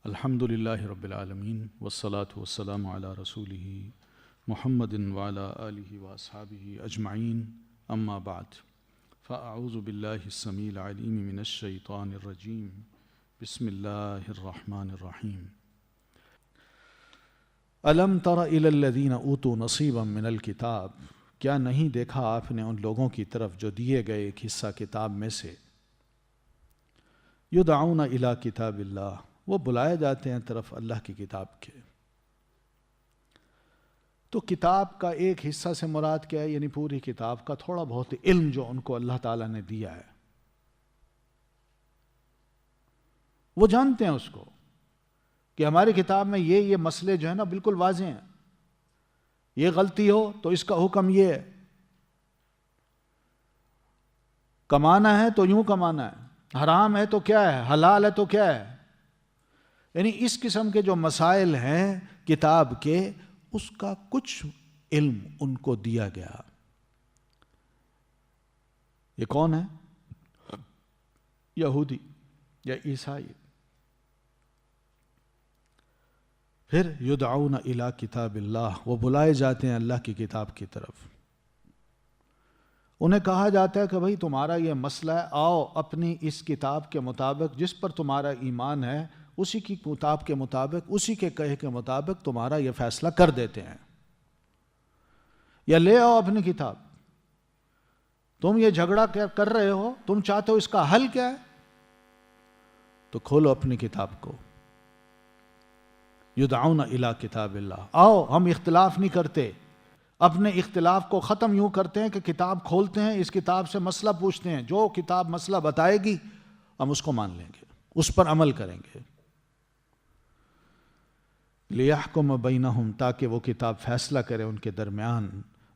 الحمد للہ رب العالمین والصلاة والسلام علی رسولہ محمد وعلی آلہ واصحابہ اجمعین اما بعد فاعوذ باللہ السمیع العلیم من الشیطان الرجیم بسم اللہ الرحمن الرحیم الم تر الی الذین اوتوا نصیبا من الکتاب، کیا نہیں دیکھا آپ نے ان لوگوں کی طرف جو دیے گئے ایک حصہ کتاب میں سے، یدعون الی کتاب اللہ، وہ بلائے جاتے ہیں طرف اللہ کی کتاب کے۔ تو کتاب کا ایک حصہ سے مراد کیا ہے؟ یعنی پوری کتاب کا تھوڑا بہت علم جو ان کو اللہ تعالیٰ نے دیا ہے، وہ جانتے ہیں اس کو کہ ہماری کتاب میں یہ مسئلے جو ہیں نا بالکل واضح ہیں، یہ غلطی ہو تو اس کا حکم یہ ہے، کمانا ہے تو یوں کمانا ہے، حرام ہے تو کیا ہے، حلال ہے تو کیا ہے۔ یعنی اس قسم کے جو مسائل ہیں کتاب کے، اس کا کچھ علم ان کو دیا گیا۔ یہ کون ہے؟ یہودی یا عیسائی۔ پھر یدعون الی کتاب اللہ، وہ بلائے جاتے ہیں اللہ کی کتاب کی طرف۔ انہیں کہا جاتا ہے کہ بھئی تمہارا یہ مسئلہ ہے، آؤ اپنی اس کتاب کے مطابق جس پر تمہارا ایمان ہے، اسی کی کتاب کے مطابق، اسی کے کہے کے مطابق تمہارا یہ فیصلہ کر دیتے ہیں، یا لے آؤ اپنی کتاب۔ تم یہ جھگڑا کر رہے ہو، تم چاہتے ہو اس کا حل کیا ہے، تو کھولو اپنی کتاب کو۔ یدعون الی کتاب اللہ، آؤ ہم اختلاف نہیں کرتے، اپنے اختلاف کو ختم یوں کرتے ہیں کہ کتاب کھولتے ہیں، اس کتاب سے مسئلہ پوچھتے ہیں، جو کتاب مسئلہ بتائے گی ہم اس کو مان لیں گے، اس پر عمل کریں گے۔ لِيَحْكُمَ بَيْنَهُمْ، تاکہ وہ کتاب فیصلہ کرے ان کے درمیان۔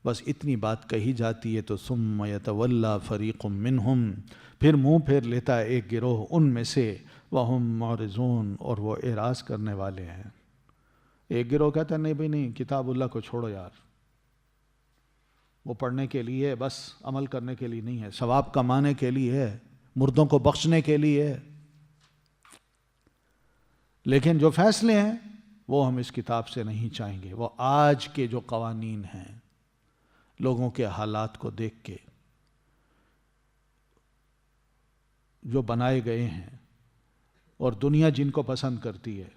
بس اتنی بات کہی جاتی ہے تو ثُمَّ يَتَوَلَّى فَرِيقٌ مِّنْهُمْ، پھر منہ پھیر لیتا ہے ایک گروہ ان میں سے، وَهُمْ مُعْرِضُونَ، اور وہ اعراض کرنے والے ہیں۔ ایک گروہ کہتا ہے نہیں بھئی نہیں، کتاب اللہ کو چھوڑو یار، وہ پڑھنے کے لیے بس، عمل کرنے کے لیے نہیں ہے، ثواب کمانے کے لیے ہے، مردوں کو بخشنے کے لیے ہے، لیکن جو فیصلے ہیں وہ ہم اس کتاب سے نہیں چاہیں گے۔ وہ آج کے جو قوانین ہیں، لوگوں کے حالات کو دیکھ کے جو بنائے گئے ہیں، اور دنیا جن کو پسند کرتی ہے،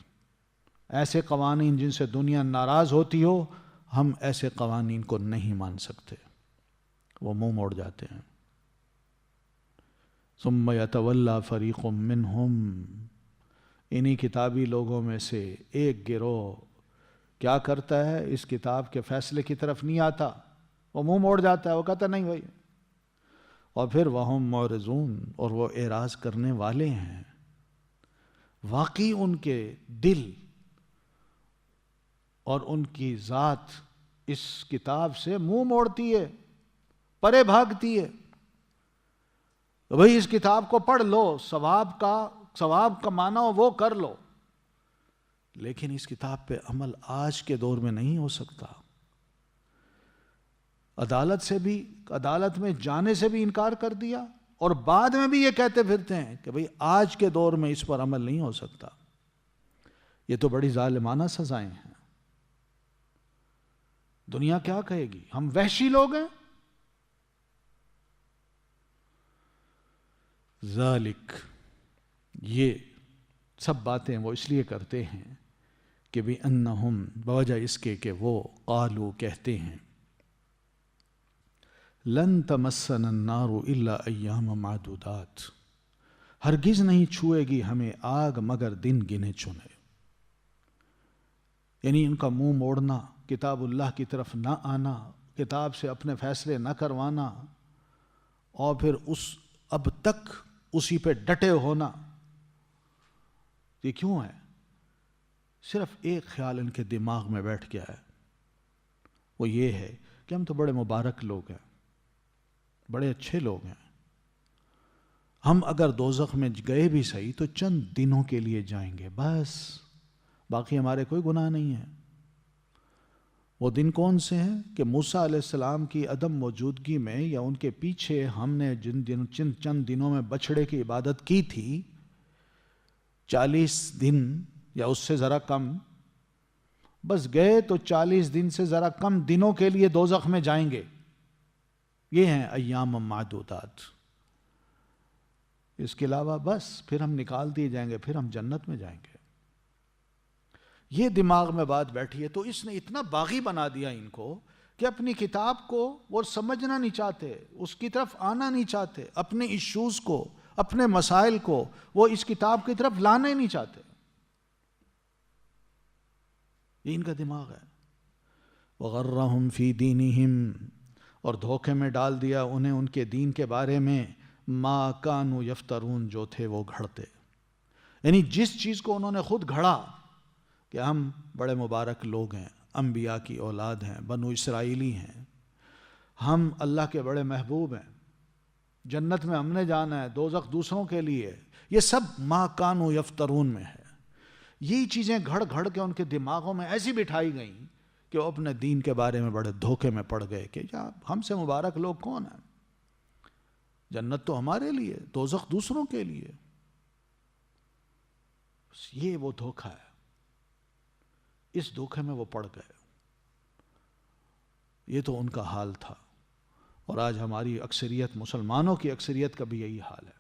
ایسے قوانین جن سے دنیا ناراض ہوتی ہو، ہم ایسے قوانین کو نہیں مان سکتے، وہ منہ موڑ جاتے ہیں۔ ثم یتولی فریق منہم، انہی کتابی لوگوں میں سے ایک گروہ کیا کرتا ہے؟ اس کتاب کے فیصلے کی طرف نہیں آتا، وہ منہ موڑ جاتا ہے، وہ کہتا نہیں بھائی، اور پھر وہم معرضون، اور وہ اعراض کرنے والے ہیں۔ واقعی ان کے دل اور ان کی ذات اس کتاب سے منہ موڑتی ہے، پرے بھاگتی ہے۔ تو بھئی اس کتاب کو پڑھ لو، ثواب کمانا ہو وہ کر لو، لیکن اس کتاب پہ عمل آج کے دور میں نہیں ہو سکتا۔ عدالت میں جانے سے بھی انکار کر دیا، اور بعد میں بھی یہ کہتے پھرتے ہیں کہ بھئی آج کے دور میں اس پر عمل نہیں ہو سکتا۔ یہ تو بڑی ظالمانہ سزائیں ہیں۔ دنیا کیا کہے گی؟ ہم وحشی لوگ ہیں۔ ذالک، یہ سب باتیں وہ اس لیے کرتے ہیں کہ بِأَنَّهُمْ، بوجہ اس کے کہ وہ قالوا، کہتے ہیں، لن تمسنا النار الا ایام معدودات، ہرگز نہیں چھوئے گی ہمیں آگ مگر دن گنے چنے۔ یعنی ان کا منہ موڑنا، کتاب اللہ کی طرف نہ آنا، کتاب سے اپنے فیصلے نہ کروانا، اور پھر اب تک اسی پہ ڈٹے ہونا، یہ کیوں ہے؟ صرف ایک خیال ان کے دماغ میں بیٹھ گیا ہے، وہ یہ ہے کہ ہم تو بڑے مبارک لوگ ہیں، بڑے اچھے لوگ ہیں، ہم اگر دوزخ میں گئے بھی صحیح تو چند دنوں کے لیے جائیں گے بس، باقی ہمارے کوئی گناہ نہیں ہے۔ وہ دن کون سے ہیں کہ موسیٰ علیہ السلام کی عدم موجودگی میں یا ان کے پیچھے ہم نے چند دنوں میں بچھڑے کی عبادت کی تھی، 40 دن یا اس سے ذرا کم، بس گئے تو 40 دن سے ذرا کم دنوں کے لیے دوزخ میں جائیں گے. یہ ہیں ایام معدودات. اس کے علاوہ بس پھر ہم نکال دیے جائیں گے، پھر ہم جنت میں جائیں گے. یہ دماغ میں بات بیٹھی ہے. تو اس نے اتنا باغی بنا دیا ان کو کہ اپنی کتاب کو وہ سمجھنا نہیں چاہتے، اس کی طرف آنا نہیں چاہتے، اپنے ایشوز کو، اپنے مسائل کو وہ اس کتاب کی طرف لانا ہی نہیں چاہتے. یہ ان کا دماغ ہے. وغرہم فی دینہم، اور دھوکے میں ڈال دیا انہیں ان کے دین کے بارے میں، ما کانوا یفترون، جو تھے وہ گھڑتے. یعنی جس چیز کو انہوں نے خود گھڑا کہ ہم بڑے مبارک لوگ ہیں، انبیاء کی اولاد ہیں، بنو اسرائیلی ہیں، ہم اللہ کے بڑے محبوب ہیں، جنت میں ہم نے جانا ہے، دوزخ دوسروں کے لیے، یہ سب ما کانوا یفترون میں ہے. یہی چیزیں گھڑ گھڑ کے ان کے دماغوں میں ایسی بٹھائی گئیں کہ وہ اپنے دین کے بارے میں بڑے دھوکے میں پڑ گئے کہ یا ہم سے مبارک لوگ کون ہیں، جنت تو ہمارے لیے، دوزخ دوسروں کے لیے. یہ وہ دھوکہ ہے. اس دھوکے میں وہ پڑ گئے. یہ تو ان کا حال تھا. اور آج ہماری اکثریت، مسلمانوں کی اکثریت کا بھی یہی حال ہے.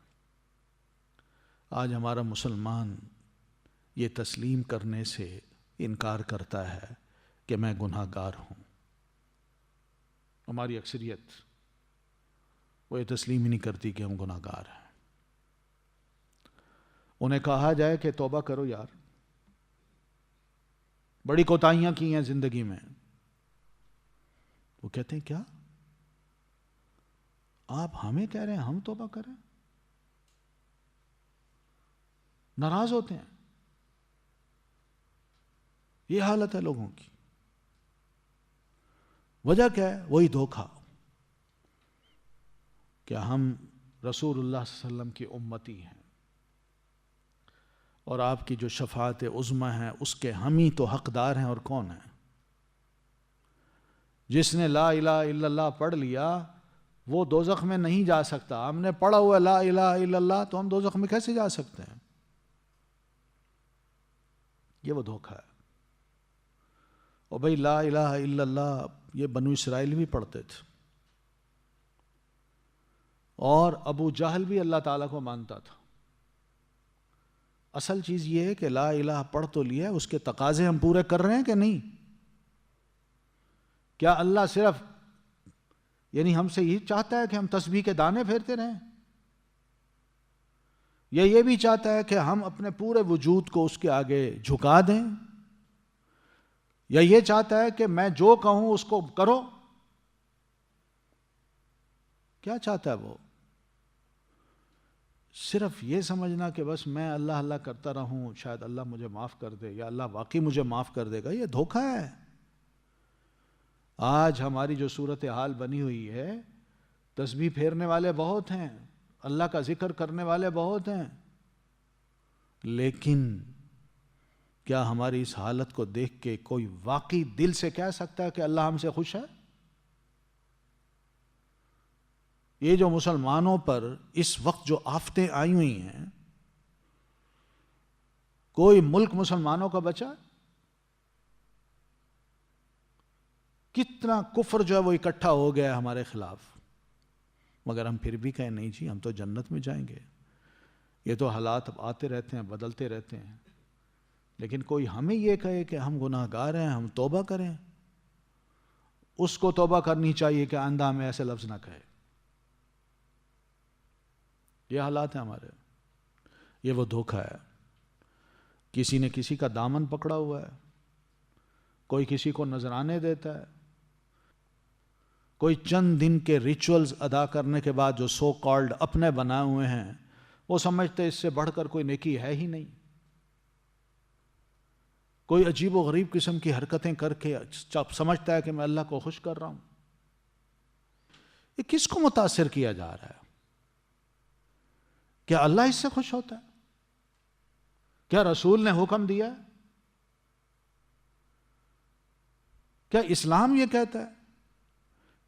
آج ہمارا مسلمان یہ تسلیم کرنے سے انکار کرتا ہے کہ میں گناہ گار ہوں. ہماری اکثریت وہ یہ تسلیم ہی نہیں کرتی کہ ہم گناہ گار ہیں. انہیں کہا جائے کہ توبہ کرو یار، بڑی کوتاہیاں کی ہیں زندگی میں. وہ کہتے ہیں کیا آپ ہمیں کہہ رہے ہیں ہم توبہ کریں؟ ناراض ہوتے ہیں. یہ حالت ہے لوگوں کی. وجہ کیا ہے؟ وہی دھوکہ کہ ہم رسول اللہ صلی اللہ علیہ وسلم کی امتی ہیں اور آپ کی جو شفاعت عظمی ہے اس کے ہم ہی تو حقدار ہیں. اور کون ہیں؟ جس نے لا الہ الا اللہ پڑھ لیا وہ دوزخ میں نہیں جا سکتا. ہم نے پڑھا ہوا لا الہ الا اللہ تو ہم دوزخ میں کیسے جا سکتے ہیں؟ یہ وہ دھوکہ ہے. اور بھئی لا الہ الا اللہ یہ بنو اسرائیل بھی پڑھتے تھے، اور ابو جہل بھی اللہ تعالیٰ کو مانتا تھا. اصل چیز یہ ہے کہ لا الہ پڑھ تو لیا ہے، اس کے تقاضے ہم پورے کر رہے ہیں کہ نہیں؟ کیا اللہ صرف یعنی ہم سے یہ چاہتا ہے کہ ہم تسبیح کے دانے پھیرتے رہیں، یا یہ بھی چاہتا ہے کہ ہم اپنے پورے وجود کو اس کے آگے جھکا دیں، یا یہ چاہتا ہے کہ میں جو کہوں اس کو کرو؟ کیا چاہتا ہے وہ؟ صرف یہ سمجھنا کہ بس میں اللہ اللہ کرتا رہوں، شاید اللہ مجھے معاف کر دے، یا اللہ واقعی مجھے معاف کر دے گا. یہ دھوکہ ہے. آج ہماری جو صورتحال بنی ہوئی ہے، تسبیح پھیرنے والے بہت ہیں، اللہ کا ذکر کرنے والے بہت ہیں، لیکن کیا ہماری اس حالت کو دیکھ کے کوئی واقعی دل سے کہہ سکتا ہے کہ اللہ ہم سے خوش ہے؟ یہ جو مسلمانوں پر اس وقت جو آفتیں آئی ہوئی ہیں، کوئی ملک مسلمانوں کا بچا؟ کتنا کفر جو ہے وہ اکٹھا ہو گیا ہے ہمارے خلاف، مگر ہم پھر بھی کہیں نہیں جی ہم تو جنت میں جائیں گے. یہ تو حالات آتے رہتے ہیں، بدلتے رہتے ہیں، لیکن کوئی ہمیں یہ کہے کہ ہم گناہ گار ہیں، ہم توبہ کریں، اس کو توبہ کرنی چاہیے کہ آئندہ ہمیں ایسے لفظ نہ کہے. یہ حالات ہیں ہمارے. یہ وہ دھوکہ ہے. کسی نے کسی کا دامن پکڑا ہوا ہے، کوئی کسی کو نذرانے دیتا ہے، کوئی چند دن کے ریچولز ادا کرنے کے بعد جو سو کالڈ اپنے بنائے ہوئے ہیں، وہ سمجھتے اس سے بڑھ کر کوئی نیکی ہے ہی نہیں. کوئی عجیب و غریب قسم کی حرکتیں کر کے سمجھتا ہے کہ میں اللہ کو خوش کر رہا ہوں. یہ کس کو متاثر کیا جا رہا ہے؟ کیا اللہ اس سے خوش ہوتا ہے؟ کیا رسول نے حکم دیا ہے؟ کیا اسلام یہ کہتا ہے؟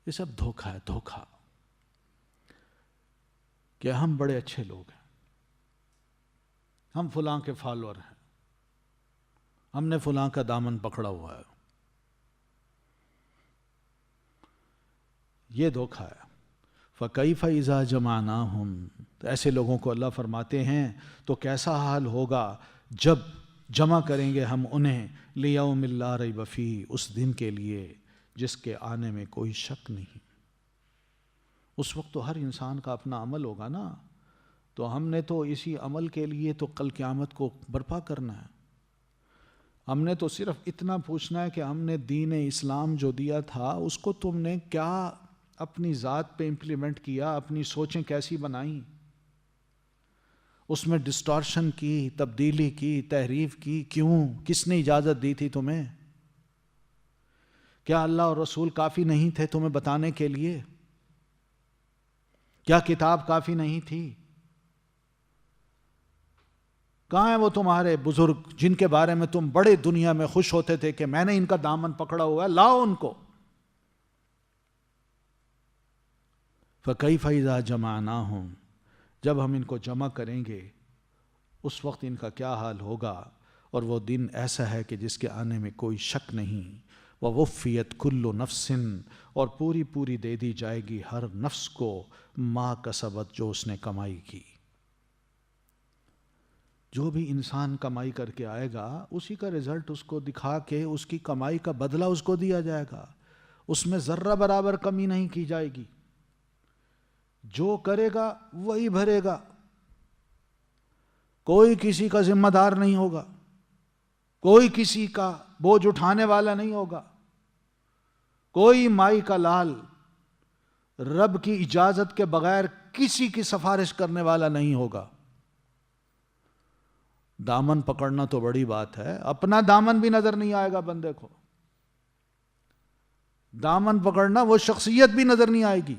یہ سب دھوکہ ہے. دھوکہ کہ ہم بڑے اچھے لوگ ہیں، ہم فلاں کے فالوور ہیں، ہم نے فلاں کا دامن پکڑا ہوا ہے. یہ دھوکہ ہے. فَكَيْفَ إِذَا جَمَعْنَاهُمْ، تو ایسے لوگوں کو اللہ فرماتے ہیں تو کیسا حال ہوگا جب جمع کریں گے ہم انہیں لِيَوْمٍ لَا رَيْبَ فِيهِ، اس دن کے لیے جس کے آنے میں کوئی شک نہیں. اس وقت تو ہر انسان کا اپنا عمل ہوگا نا، تو ہم نے تو اسی عمل کے لیے تو کل قیامت کو برپا کرنا ہے. ہم نے تو صرف اتنا پوچھنا ہے کہ ہم نے دین اسلام جو دیا تھا اس کو تم نے کیا اپنی ذات پہ امپلیمنٹ کیا، اپنی سوچیں کیسی بنائیں، اس میں ڈسٹارشن کی، تبدیلی کی، تحریف کی، کیوں؟ کس نے اجازت دی تھی تمہیں؟ کیا اللہ اور رسول کافی نہیں تھے تمہیں بتانے کے لیے؟ کیا کتاب کافی نہیں تھی؟ کہاں ہیں وہ تمہارے بزرگ جن کے بارے میں تم بڑے دنیا میں خوش ہوتے تھے کہ میں نے ان کا دامن پکڑا ہوا ہے، لاؤ ان کو. فَكَيْفَ إِذَا جَمَعْنَاهُمْ، جب ہم ان کو جمع کریں گے اس وقت ان کا کیا حال ہوگا. اور وہ دن ایسا ہے کہ جس کے آنے میں کوئی شک نہیں. وَوُفِّيَتْ كُلُّ نَفْسٍ، اور پوری پوری دے دی جائے گی ہر نفس کو ما کسبت، جو اس نے کمائی کی. جو بھی انسان کمائی کر کے آئے گا اسی کا رزلٹ اس کو دکھا کے اس کی کمائی کا بدلہ اس کو دیا جائے گا. اس میں ذرہ برابر کمی نہیں کی جائے گی. جو کرے گا وہی بھرے گا. کوئی کسی کا ذمہ دار نہیں ہوگا، کوئی کسی کا بوجھ اٹھانے والا نہیں ہوگا. کوئی مائی کا لال رب کی اجازت کے بغیر کسی کی سفارش کرنے والا نہیں ہوگا. دامن پکڑنا تو بڑی بات ہے، اپنا دامن بھی نظر نہیں آئے گا بندے کو. دامن پکڑنا، وہ شخصیت بھی نظر نہیں آئے گی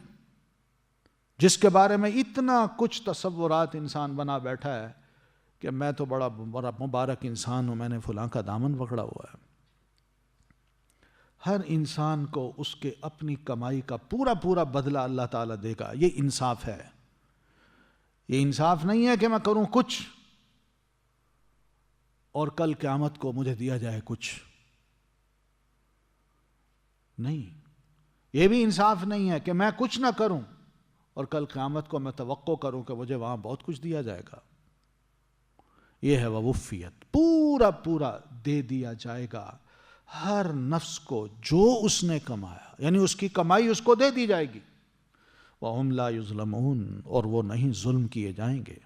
جس کے بارے میں اتنا کچھ تصورات انسان بنا بیٹھا ہے کہ میں تو بڑا مبارک انسان ہوں، میں نے فلاں کا دامن پکڑا ہوا ہے. ہر انسان کو اس کے اپنی کمائی کا پورا پورا بدلہ اللہ تعالیٰ دے گا. یہ انصاف ہے. یہ انصاف نہیں ہے کہ میں کروں کچھ اور کل قیامت کو مجھے دیا جائے کچھ. نہیں، یہ بھی انصاف نہیں ہے کہ میں کچھ نہ کروں اور کل قیامت کو میں توقع کروں کہ مجھے وہاں بہت کچھ دیا جائے گا. یہ ہے ووفیت، پورا پورا دے دیا جائے گا ہر نفس کو جو اس نے کمایا، یعنی اس کی کمائی اس کو دے دی جائے گی. وَهُمْ لَا يُظْلَمُونَ، اور وہ نہیں ظلم کیے جائیں گے.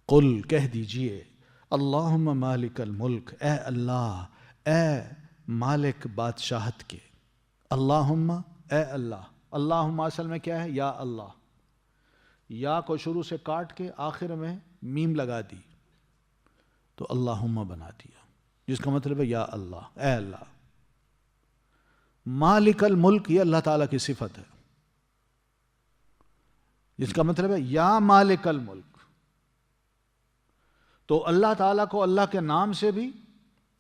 قل، کہہ دیجئے، اللہم مالک الملک، اے اللہ، اے مالک بادشاہت کے. اللہم، اے اللہ. اللہم اصل میں کیا ہے؟ یا اللہ. یا کو شروع سے کاٹ کے آخر میں میم لگا دی تو اللہم بنا دیا، جس کا مطلب ہے یا اللہ، اے اللہ. مالک الملک، یہ اللہ تعالیٰ کی صفت ہے، جس کا مطلب ہے یا مالک الملک. تو اللہ تعالیٰ کو اللہ کے نام سے بھی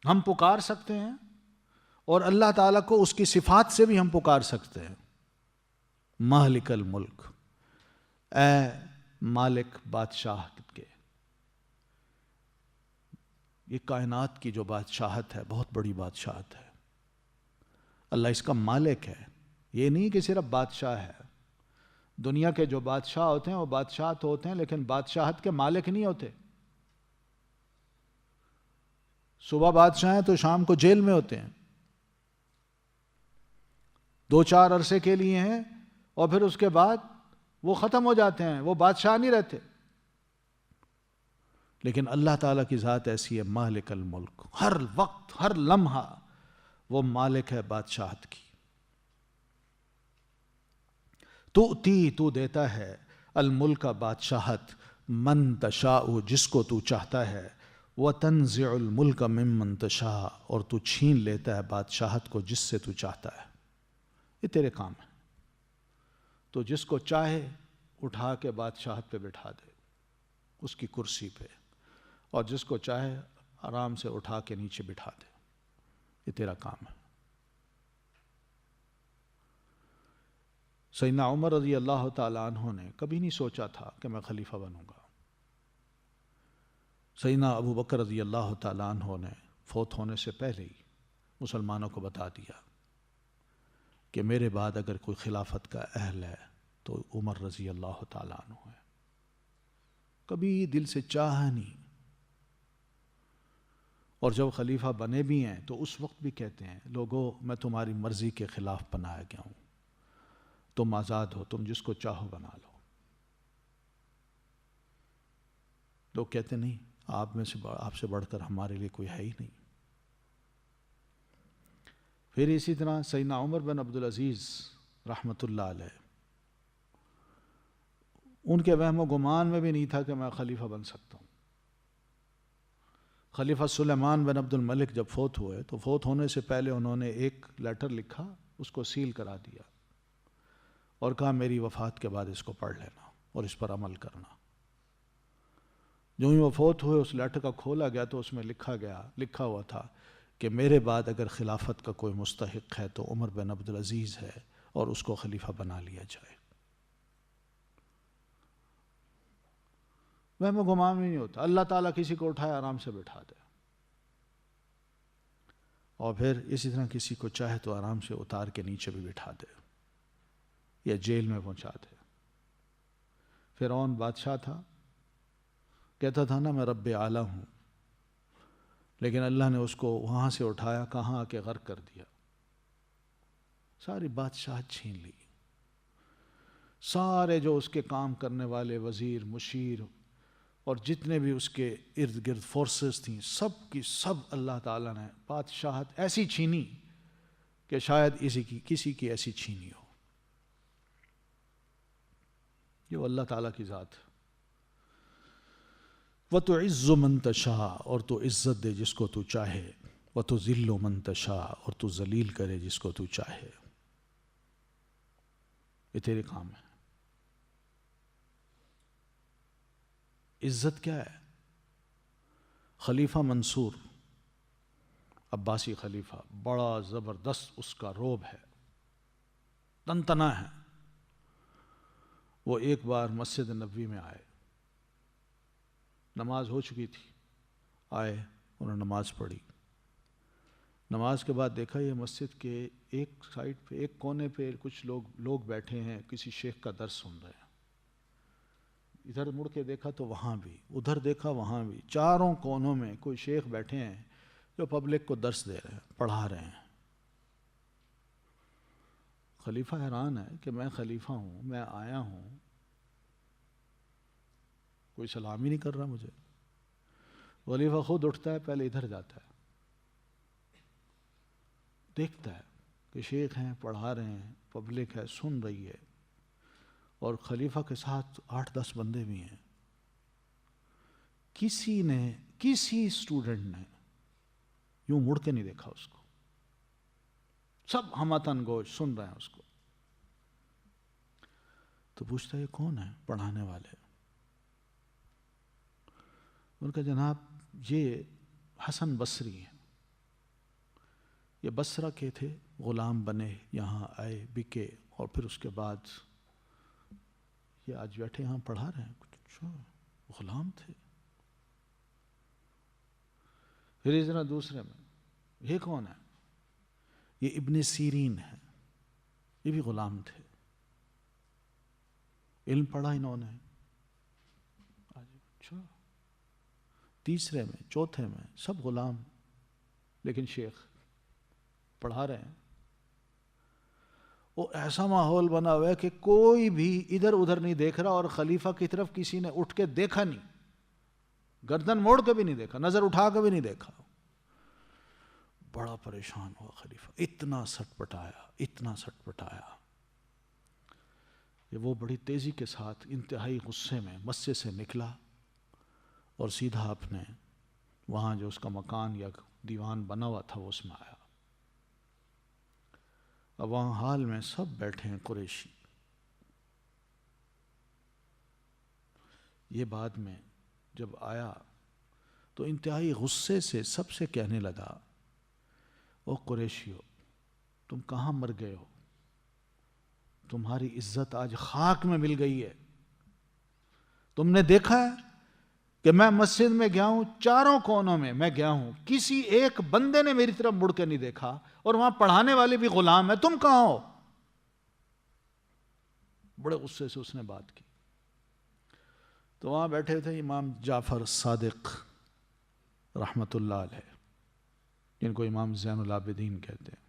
ہم پکار سکتے ہیں اور اللہ تعالیٰ کو اس کی صفات سے بھی ہم پکار سکتے ہیں. مالک الملک، اے مالک بادشاہ کے. یہ کائنات کی جو بادشاہت ہے بہت بڑی بادشاہت ہے. اللہ اس کا مالک ہے. یہ نہیں کہ صرف بادشاہ ہے. دنیا کے جو بادشاہ ہوتے ہیں وہ بادشاہ تو ہوتے ہیں لیکن بادشاہت کے مالک نہیں ہوتے. صبح بادشاہ ہیں تو شام کو جیل میں ہوتے ہیں، 2-4 عرصے کے لیے ہیں اور پھر اس کے بعد وہ ختم ہو جاتے ہیں، وہ بادشاہ نہیں رہتے. لیکن اللہ تعالیٰ کی ذات ایسی ہے، مالک الملک. ہر وقت، ہر لمحہ وہ مالک ہے بادشاہت کی. تو دیتا ہے الملک بادشاہت، من تشاء، جس کو تو چاہتا ہے. وَتَنزِعُ الْمُلْكَ مِمَّن تَشَاءُ، اور تو چھین لیتا ہے بادشاہت کو جس سے تو چاہتا ہے. یہ تیرے کام ہے. تو جس کو چاہے اٹھا کے بادشاہت پہ بٹھا دے، اس کی کرسی پہ، اور جس کو چاہے آرام سے اٹھا کے نیچے بٹھا دے. یہ تیرا کام ہے. سیدنا عمر رضی اللہ تعالیٰ عنہ نے کبھی نہیں سوچا تھا کہ میں خلیفہ بنوں گا. سیدنا ابو بکر رضی اللہ تعالیٰ عنہ نے فوت ہونے سے پہلے ہی مسلمانوں کو بتا دیا کہ میرے بعد اگر کوئی خلافت کا اہل ہے تو عمر رضی اللہ تعالیٰ عنہ ہے. کبھی دل سے چاہا نہیں، اور جب خلیفہ بنے بھی ہیں تو اس وقت بھی کہتے ہیں لوگوں میں تمہاری مرضی کے خلاف بنایا گیا ہوں، تم آزاد ہو، تم جس کو چاہو بنا لو. لوگ کہتے نہیں آپ سے بڑھ کر ہمارے لیے کوئی ہے ہی نہیں. پھر اسی طرح سیدنا عمر بن عبدالعزیز رحمۃ اللہ علیہ، ان کے وہم و گمان میں بھی نہیں تھا کہ میں خلیفہ بن سکتا ہوں. خلیفہ سلیمان بن عبد الملک جب فوت ہوئے تو فوت ہونے سے پہلے انہوں نے ایک لیٹر لکھا، اس کو سیل کرا دیا اور کہا میری وفات کے بعد اس کو پڑھ لینا اور اس پر عمل کرنا. جو ہی وہ فوت ہوئے اس لیٹر کا کھولا گیا تو اس میں لکھا ہوا تھا کہ میرے بعد اگر خلافت کا کوئی مستحق ہے تو عمر بن عبدالعزیز ہے اور اس کو خلیفہ بنا لیا جائے. وہم و گمان بھی نہیں ہوتا. اللہ تعالیٰ کسی کو اٹھائے آرام سے بٹھا دے، اور پھر اسی طرح کسی کو چاہے تو آرام سے اتار کے نیچے بھی بٹھا دے یا جیل میں پہنچا دے. فرعون بادشاہ تھا، کہتا تھا نا میں رب اعلیٰ ہوں، لیکن اللہ نے اس کو وہاں سے اٹھایا، کہاں کے غرق کر دیا، ساری بادشاہت چھین لی. سارے جو اس کے کام کرنے والے وزیر، مشیر اور جتنے بھی اس کے ارد گرد فورسز تھیں، سب کی سب اللہ تعالیٰ نے بادشاہت ایسی چھینی کہ شاید کسی کی ایسی چھینی ہو. یہ اللہ تعالیٰ کی ذات ہے. وَتُعِزُّ مَن تَشَاءُ، اور تو عزت دے جس کو تو چاہے، وَتُذِلُّ مَن تَشَاءُ، اور تو ذلیل کرے جس کو تو چاہے. یہ تیرے کام ہے. عزت کیا ہے؟ خلیفہ منصور عباسی خلیفہ، بڑا زبردست اس کا روب ہے، تنتنا ہے. وہ ایک بار مسجد نبوی میں آئے، نماز ہو چکی تھی، آئے انہوں نے نماز پڑھی. نماز کے بعد دیکھا یہ مسجد کے ایک سائڈ پہ، ایک کونے پہ کچھ لوگ بیٹھے ہیں، کسی شیخ کا درس سن رہے ہیں. ادھر مڑ کے دیکھا تو وہاں بھی، ادھر دیکھا وہاں بھی، چاروں کونوں میں کوئی شیخ بیٹھے ہیں جو پبلک کو درس دے رہے ہیں، پڑھا رہے ہیں. خلیفہ حیران ہے کہ میں خلیفہ ہوں، میں آیا ہوں، کوئی سلام ہی نہیں کر رہا مجھے. خلیفہ خود اٹھتا ہے، پہلے ادھر جاتا ہے، دیکھتا ہے کہ شیخ ہیں، پڑھا رہے ہیں، پبلک ہے سن رہی ہے، اور خلیفہ کے ساتھ 8-10 بندے بھی ہیں. کسی اسٹوڈنٹ نے یوں مڑ کے نہیں دیکھا اس کو، سب ہمتن گوش سن رہے ہیں اس کو. تو پوچھتا ہے یہ کون ہے پڑھانے والے؟ ان کا جناب یہ حسن بصری ہیں، یہ بصرہ کے تھے، غلام بنے، یہاں آئے، بکے، اور پھر اس کے بعد یہ آج بیٹھے یہاں پڑھا رہے ہیں. کچھ غلام تھے. پھر اس طرح دوسرے میں یہ کون ہے؟ یہ ابن سیرین ہے، یہ بھی غلام تھے، علم پڑھا انہوں نے. اچھا. تیسرے میں، چوتھے میں سب غلام، لیکن شیخ پڑھا رہے ہیں. وہ ایسا ماحول بنا ہوا ہے کہ کوئی بھی ادھر ادھر نہیں دیکھ رہا، اور خلیفہ کی طرف کسی نے اٹھ کے دیکھا نہیں، گردن موڑ کے بھی نہیں دیکھا، نظر اٹھا کے بھی نہیں دیکھا. بڑا پریشان ہوا خلیفہ، اتنا سٹ پٹایا. یہ وہ بڑی تیزی کے ساتھ انتہائی غصے میں مسجد سے نکلا اور سیدھا اپنے وہاں جو اس کا مکان یا دیوان بنا ہوا تھا وہ اس میں آیا. اب وہاں حال میں سب بیٹھے ہیں قریشی. یہ بعد میں جب آیا تو انتہائی غصے سے سب سے کہنے لگا، او قریشیو، تم کہاں مر گئے ہو؟ تمہاری عزت آج خاک میں مل گئی ہے. تم نے دیکھا ہے کہ میں مسجد میں گیا ہوں، چاروں کونوں میں گیا ہوں، کسی ایک بندے نے میری طرف مڑ کے نہیں دیکھا، اور وہاں پڑھانے والے بھی غلام ہیں، تم کہاں ہو؟ بڑے غصے سے اس نے بات کی. تو وہاں بیٹھے تھے امام جعفر صادق رحمۃ اللہ علیہ، جن کو امام زین العابدین کہتے ہیں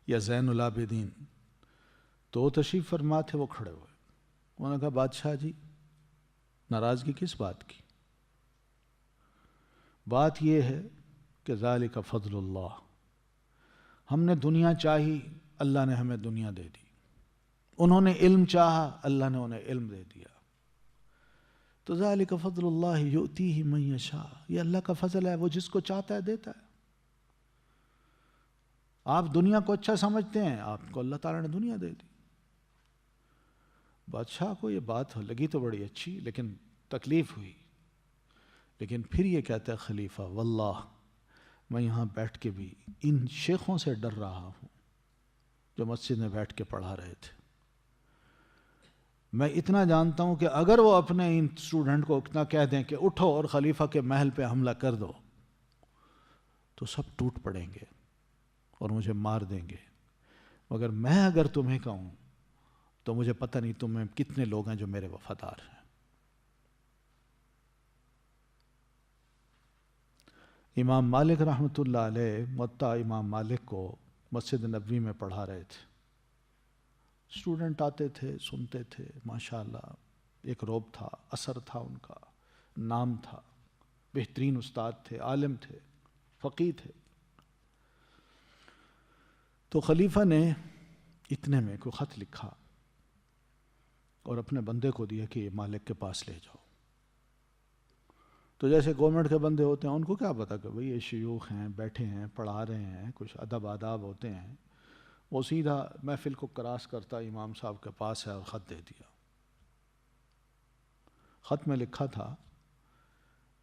یا زین العابدین. تو وہ تشریف فرما تھے، وہ کھڑے ہوئے. انہوں نے کہا بادشاہ جی ناراضگی کس بات کی؟ بات یہ ہے کہ ذالک فضل اللہ، ہم نے دنیا چاہی، اللہ نے ہمیں دنیا دے دی. انہوں نے علم چاہا، اللہ نے انہیں علم دے دیا. تو ذالک فضل اللہ یؤتیہ من یشاء، یہ اللہ کا فضل ہے، وہ جس کو چاہتا ہے دیتا ہے. آپ دنیا کو اچھا سمجھتے ہیں، آپ کو اللہ تعالیٰ نے دنیا دے دی. بادشاہ کو یہ بات لگی تو بڑی اچھی، لیکن تکلیف ہوئی. لیکن پھر یہ کہتا ہے خلیفہ، واللہ میں یہاں بیٹھ کے بھی ان شیخوں سے ڈر رہا ہوں جو مسجد میں بیٹھ کے پڑھا رہے تھے. میں اتنا جانتا ہوں کہ اگر وہ اپنے ان اسٹوڈنٹ کو اتنا کہہ دیں کہ اٹھو اور خلیفہ کے محل پہ حملہ کر دو، تو سب ٹوٹ پڑیں گے اور مجھے مار دیں گے. مگر میں اگر تمہیں کہوں تو مجھے پتہ نہیں تمہیں کتنے لوگ ہیں جو میرے وفادار ہیں. امام مالک رحمۃ اللہ علیہ موطا امام مالک کو مسجد نبوی میں پڑھا رہے تھے. اسٹوڈنٹ آتے تھے، سنتے تھے، ماشاءاللہ ایک روب تھا، اثر تھا، ان کا نام تھا، بہترین استاد تھے، عالم تھے، فقیہ تھے. تو خلیفہ نے اتنے میں کوئی خط لکھا اور اپنے بندے کو دیا کہ یہ مالک کے پاس لے جاؤ. تو جیسے گورنمنٹ کے بندے ہوتے ہیں، ان کو کیا پتا کہ بھئی یہ شیوخ ہیں، بیٹھے ہیں، پڑھا رہے ہیں، کچھ ادب آداب ہوتے ہیں. وہ سیدھا محفل کو کراس کرتا امام صاحب کے پاس ہے اور خط دے دیا. خط میں لکھا تھا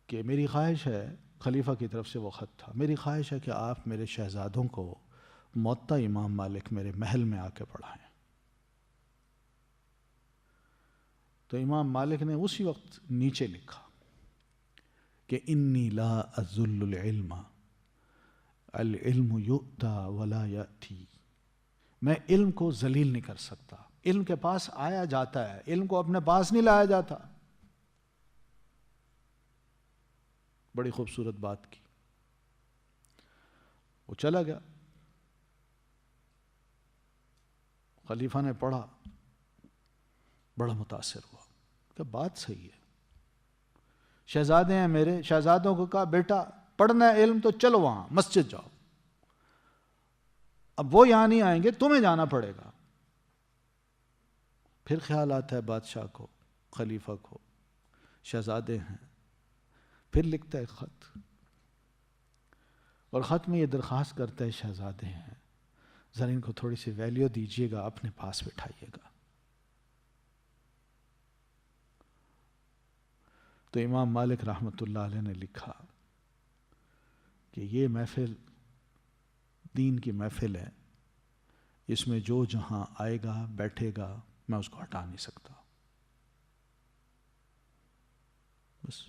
کہ میری خواہش ہے، خلیفہ کی طرف سے وہ خط تھا، میری خواہش ہے کہ آپ میرے شہزادوں کو موطا امام مالک میرے محل میں آ کے پڑھائیں. تو امام مالک نے اسی وقت نیچے لکھا کہ انی لا اذل العلم، العلم یؤتی ولا یأتی. میں علم کو ذلیل نہیں کر سکتا، علم کے پاس آیا جاتا ہے، علم کو اپنے پاس نہیں لایا جاتا. بڑی خوبصورت بات کی. وہ چلا گیا. خلیفہ نے پڑھا، بڑا متاثر ہوا کہ بات صحیح ہے. شہزادے ہیں میرے، شہزادوں کو کہا بیٹا پڑھنا ہے علم تو چلو وہاں مسجد جاؤ. اب وہ یہاں نہیں آئیں گے، تمہیں جانا پڑے گا. پھر خیال آتا ہے بادشاہ کو، خلیفہ کو، شہزادے ہیں. پھر لکھتا ہے خط، اور خط میں یہ درخواست کرتا ہے شہزادے ہیں ذرا ان کو تھوڑی سی ویلیو دیجیے گا، اپنے پاس بٹھائیے گا. تو امام مالک رحمۃ اللہ علیہ نے لکھا کہ یہ محفل دین کی محفل ہے، اس میں جو جہاں آئے گا بیٹھے گا میں اس کو ہٹا نہیں سکتا. بس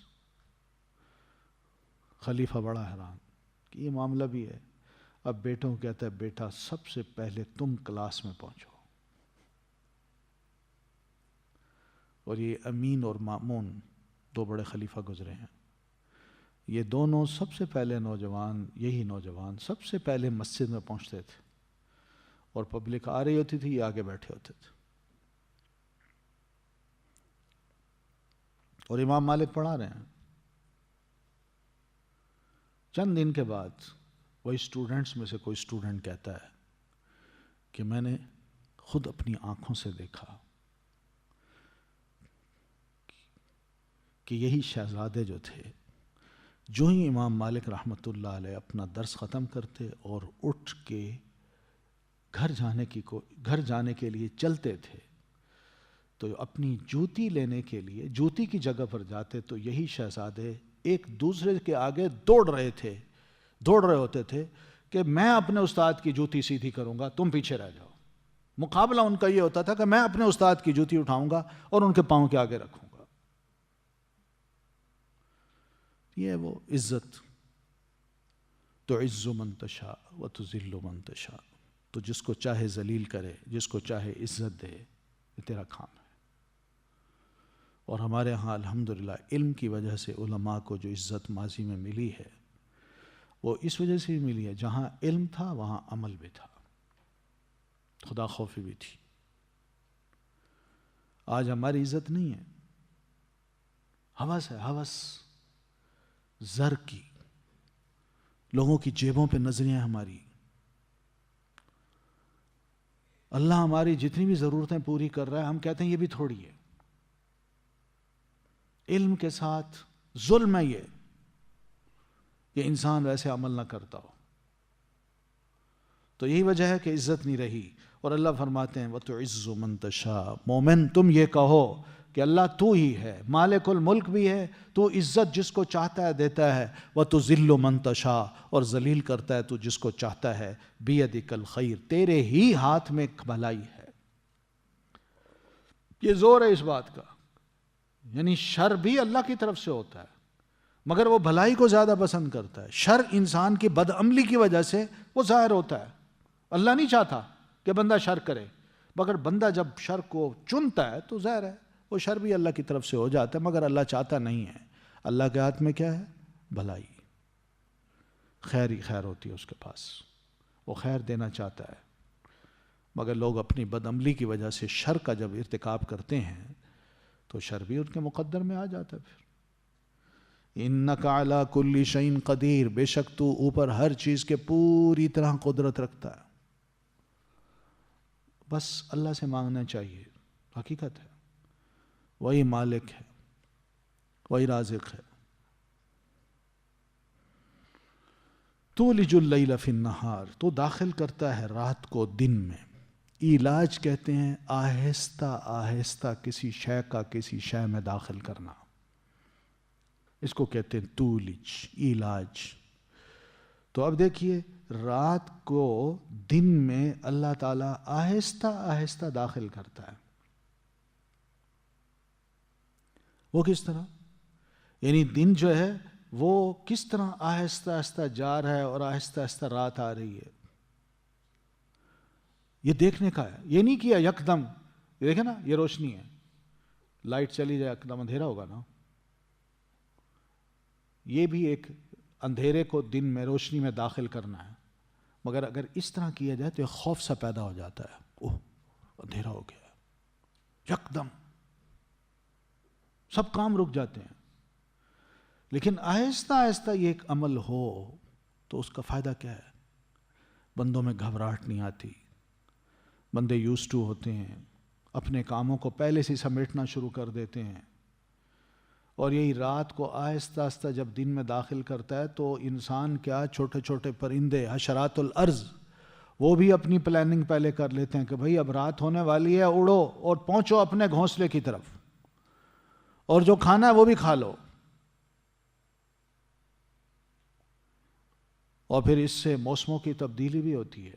خلیفہ بڑا حیران کہ یہ معاملہ بھی ہے. اب بیٹوں کو کہتا ہے بیٹا سب سے پہلے تم کلاس میں پہنچو. اور یہ امین اور مامون دو بڑے خلیفہ گزرے ہیں. یہ دونوں سب سے پہلے نوجوان، یہی نوجوان سب سے پہلے مسجد میں پہنچتے تھے، اور پبلک آ رہی ہوتی تھی، یہ آگے بیٹھے ہوتے تھے. اور امام مالک پڑھا رہے ہیں. چند دن کے بعد وہی اسٹوڈنٹس میں سے کوئی اسٹوڈنٹ کہتا ہے کہ میں نے خود اپنی آنکھوں سے دیکھا کہ یہی شہزادے جو تھے، جو ہی امام مالک رحمۃ اللہ علیہ اپنا درس ختم کرتے اور اٹھ کے گھر جانے کے لیے چلتے تھے، تو اپنی جوتی لینے کے لیے جوتی کی جگہ پر جاتے تو یہی شہزادے ایک دوسرے کے آگے دوڑ رہے ہوتے تھے کہ میں اپنے استاد کی جوتی سیدھی کروں گا، تم پیچھے رہ جاؤ. مقابلہ ان کا یہ ہوتا تھا کہ میں اپنے استاد کی جوتی اٹھاؤں گا اور ان کے پاؤں کے آگے رکھوں گا. یہ ہے وہ عزت، تعز من تشاء وتذل من تشاء، تو جس کو چاہے ذلیل کرے، جس کو چاہے عزت دے، یہ تیرا کام ہے۔ اور ہمارے ہاں الحمدللہ علم کی وجہ سے علماء کو جو عزت ماضی میں ملی ہے وہ اس وجہ سے بھی ملی ہے، جہاں علم تھا وہاں عمل بھی تھا، خدا خوفی بھی تھی۔ آج ہماری عزت نہیں ہے، ہوس ہے، ہوس زر کی، لوگوں کی جیبوں پہ نظریں ہیں ہماری۔ اللہ ہماری جتنی بھی ضرورتیں پوری کر رہا ہے، ہم کہتے ہیں یہ بھی تھوڑی ہے۔ علم کے ساتھ ظلم ہے یہ انسان ویسے عمل نہ کرتا ہو، تو یہی وجہ ہے کہ عزت نہیں رہی۔ اور اللہ فرماتے ہیں وَتُعِزُّ مَن تَشَاءُ، مومن تم یہ کہو کہ اللہ تو ہی ہے، مالک الملک بھی ہے، تو عزت جس کو چاہتا ہے دیتا ہے، وَتُذِلُّ مَن تَشَاءُ، اور ذلیل کرتا ہے تو جس کو چاہتا ہے، بِيَدِكَ الْخَيْرُ، تیرے ہی ہاتھ میں بھلائی ہے۔ یہ زور ہے اس بات کا، یعنی شر بھی اللہ کی طرف سے ہوتا ہے مگر وہ بھلائی کو زیادہ پسند کرتا ہے۔ شر انسان کی بدعملی کی وجہ سے وہ ظاہر ہوتا ہے، اللہ نہیں چاہتا کہ بندہ شر کرے، مگر بندہ جب شر کو چنتا ہے تو ظاہر ہے وہ شر بھی اللہ کی طرف سے ہو جاتا ہے، مگر اللہ چاہتا نہیں ہے۔ اللہ کے ہاتھ میں کیا ہے؟ بھلائی، خیر ہی خیر ہوتی ہے اس کے پاس، وہ خیر دینا چاہتا ہے، مگر لوگ اپنی بدعملی کی وجہ سے شر کا جب ارتکاب کرتے ہیں تو شر بھی ان کے مقدر میں آ جاتا ہے۔ پھر اِنَّكَ عَلَىٰ كُلِّ شَيْءٍ قدیر، بے شک تو اوپر ہر چیز کے پوری طرح قدرت رکھتا ہے، بس اللہ سے مانگنا چاہیے۔ حقیقت ہے وہی مالک ہے، وہی رازق ہے۔ تولج اللیل فی النہار، تو داخل کرتا ہے رات کو دن میں۔ علاج کہتے ہیں آہستہ آہستہ کسی شے کا کسی شے میں داخل کرنا، اس کو کہتے ہیں تولج، علاج۔ تو اب دیکھیے رات کو دن میں اللہ تعالیٰ آہستہ آہستہ داخل کرتا ہے۔ وہ کس طرح؟ یعنی دن جو ہے وہ کس طرح آہستہ آہستہ جا رہا ہے اور آہستہ آہستہ رات آ رہی ہے، یہ دیکھنے کا ہے۔ یہ نہیں کیا یکدم، یہ دیکھیں نا، یہ روشنی ہے، لائٹ چلی جائے یکدم اندھیرا ہوگا نا۔ یہ بھی ایک اندھیرے کو دن میں روشنی میں داخل کرنا ہے، مگر اگر اس طرح کیا جائے تو ایک خوف سا پیدا ہو جاتا ہے، اوہ اندھیرا ہو گیا، یکدم سب کام رک جاتے ہیں۔ لیکن آہستہ آہستہ یہ ایک عمل ہو تو اس کا فائدہ کیا ہے؟ بندوں میں گھبراہٹ نہیں آتی، بندے یوز ٹو ہوتے ہیں، اپنے کاموں کو پہلے سے سمیٹنا شروع کر دیتے ہیں۔ اور یہی رات کو آہستہ آہستہ جب دن میں داخل کرتا ہے تو انسان کیا، چھوٹے چھوٹے پرندے حشرات الارض، وہ بھی اپنی پلاننگ پہلے کر لیتے ہیں کہ بھئی اب رات ہونے والی ہے، اڑو اور پہنچو اپنے گھونسلے کی طرف، اور جو کھانا ہے وہ بھی کھا لو۔ اور پھر اس سے موسموں کی تبدیلی بھی ہوتی ہے۔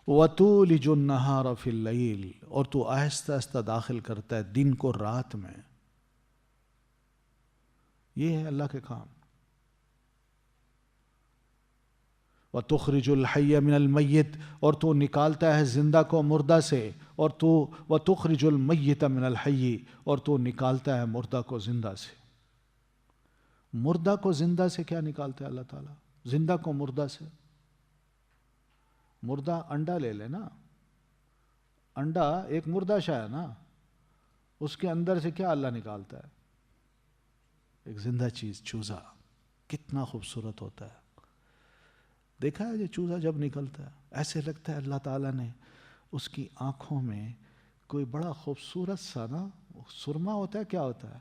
وَتُولِجُ النَّهَارَ فِي اللَّيْلِ، اور تو آہستہ آہستہ داخل کرتا ہے دن کو رات میں۔ یہ ہے اللہ کے کام۔ وَتُخْرِجُ الْحَيَّ مِنَ الْمَيِّتِ، اور تو نکالتا ہے زندہ کو مردہ سے، اور تو وَتُخْرِجُ الْمَيِّتَ مِنَ الْحَيِّ، اور تو نکالتا ہے مردہ کو زندہ سے۔ مردہ کو زندہ سے کیا نکالتا ہے اللہ تعالیٰ؟ زندہ کو مردہ سے۔ مردہ انڈا لے لے نا، انڈا ایک مردہ شے ہے نا، اس کے اندر سے کیا اللہ نکالتا ہے؟ ایک زندہ چیز، چوزا۔ کتنا خوبصورت ہوتا ہے، دیکھا ہے یہ چوزا جب نکلتا ہے ایسے لگتا ہے اللہ تعالیٰ نے اس کی آنکھوں میں کوئی بڑا خوبصورت سا نا سرما ہوتا ہے، کیا ہوتا ہے،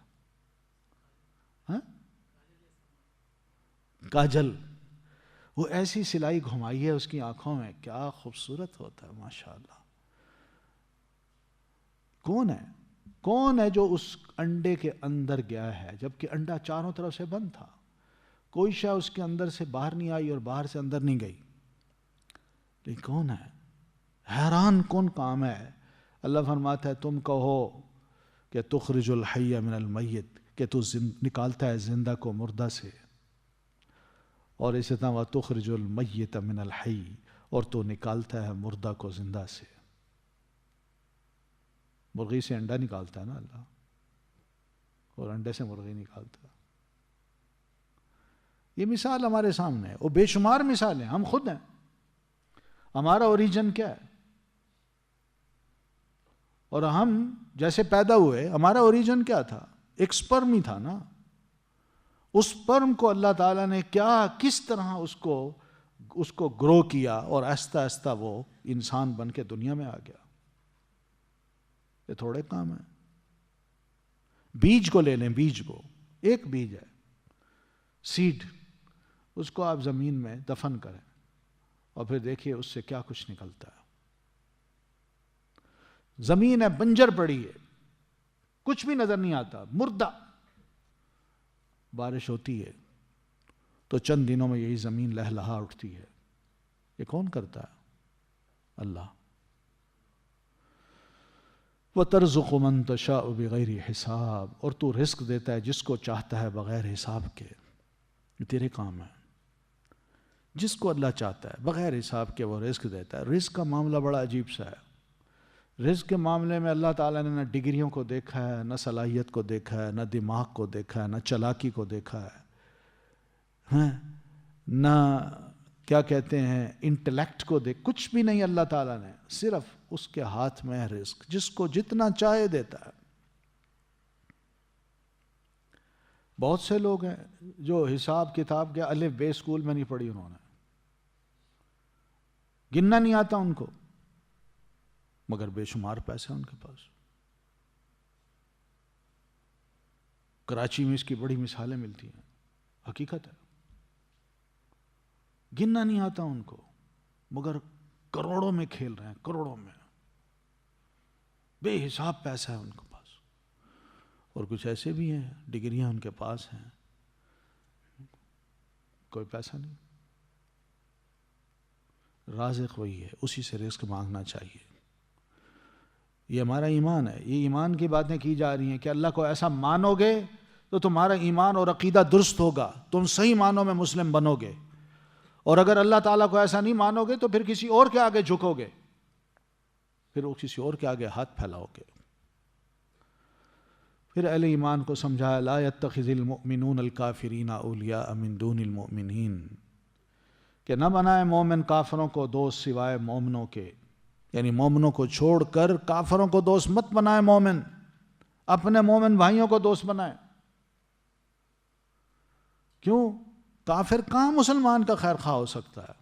ہاں کاجل، وہ ایسی سلائی گھمائی ہے اس کی آنکھوں میں، کیا خوبصورت ہوتا ہے ماشاءاللہ۔ کون ہے جو اس انڈے کے اندر گیا ہے جبکہ انڈا چاروں طرف سے بند تھا، کوئی شے اس کے اندر سے باہر نہیں آئی اور باہر سے اندر نہیں گئی، لیکن کون ہے؟ حیران کون کام ہے۔ اللہ فرماتا ہے تم کہو کہ تخرج الحی من المیت، کہ تو نکالتا ہے زندہ کو مردہ سے، اور اسی طرح وَتُخْرِجُ الْمَيِّتَ مِنَ الْحَيِّ، اور تو نکالتا ہے مردہ کو زندہ سے۔ مرغی سے انڈا نکالتا ہے نا اللہ، اور انڈے سے مرغی نکالتا ہے۔ یہ مثال ہمارے سامنے ہے، وہ بے شمار مثالیں، ہم خود ہیں۔ ہمارا اوریجن کیا ہے؟ اور ہم جیسے پیدا ہوئے، ہمارا اوریجن کیا تھا؟ ایک سپرم ہی تھا نا۔ اس سپرم کو اللہ تعالیٰ نے کس طرح اس کو گرو کیا، اور آہستہ آہستہ وہ انسان بن کے دنیا میں آ گیا۔ یہ تھوڑے کام ہے۔ بیج کو لے لیں، بیج کو، ایک بیج ہے، سیڈ، اس کو آپ زمین میں دفن کریں اور پھر دیکھیے اس سے کیا کچھ نکلتا ہے۔ زمین ہے، بنجر پڑی ہے، کچھ بھی نظر نہیں آتا، مردہ۔ بارش ہوتی ہے تو چند دنوں میں یہی زمین لہلہا اٹھتی ہے۔ یہ کون کرتا ہے؟ اللہ۔ وَتَرْزُقُ مَن تَشَاءُ بِغَيْرِ حساب، اور تو رزق دیتا ہے جس کو چاہتا ہے بغیر حساب کے۔ یہ تیرے کام ہے۔ جس کو اللہ چاہتا ہے بغیر حساب کے وہ رزق دیتا ہے۔ رزق کا معاملہ بڑا عجیب سا ہے۔ رزق کے معاملے میں اللہ تعالیٰ نے نہ ڈگریوں کو دیکھا ہے، نہ صلاحیت کو دیکھا ہے، نہ دماغ کو دیکھا ہے، نہ چلاکی کو دیکھا ہے، نہ کیا کہتے ہیں انٹلیکٹ کو کچھ بھی نہیں اللہ تعالیٰ نے، صرف اس کے ہاتھ میں ہے رزق، جس کو جتنا چاہے دیتا ہے۔ بہت سے لوگ ہیں جو حساب کتاب کے الف بے اسکول میں نہیں پڑھی، انہوں نے گننا نہیں آتا ان کو، مگر بے شمار پیسے ان کے پاس۔ کراچی میں اس کی بڑی مثالیں ملتی ہیں، حقیقت ہے۔ گننا نہیں آتا ان کو، مگر کروڑوں میں کھیل رہے ہیں، کروڑوں میں، بے حساب پیسہ ہے ان کے پاس۔ اور کچھ ایسے بھی ہیں ڈگریاں ان کے پاس ہیں، کوئی پیسہ نہیں۔ رازق وہی ہے، اسی سے رزق مانگنا چاہیے۔ یہ ہمارا ایمان ہے، یہ ایمان کی باتیں کی جا رہی ہیں کہ اللہ کو ایسا مانو گے تو تمہارا ایمان اور عقیدہ درست ہوگا، تم صحیح معنوں میں مسلم بنو گے۔ اور اگر اللہ تعالیٰ کو ایسا نہیں مانو گے تو پھر کسی اور کے آگے جھکو گے، پھر وہ کسی اور کے آگے ہاتھ پھیلاؤ گے۔ پھر اہل ایمان کو سمجھایا لا يتخذ المؤمنون الکافرین اولیاء من دون المؤمنین، کہ نہ بنائے مومن کافروں کو دوست سوائے مومنوں کے، یعنی مومنوں کو چھوڑ کر کافروں کو دوست مت بنائے مومن، اپنے مومن بھائیوں کو دوست بنائے۔ کیوں؟ کافر کہاں مسلمان کا خیر خواہ ہو سکتا ہے؟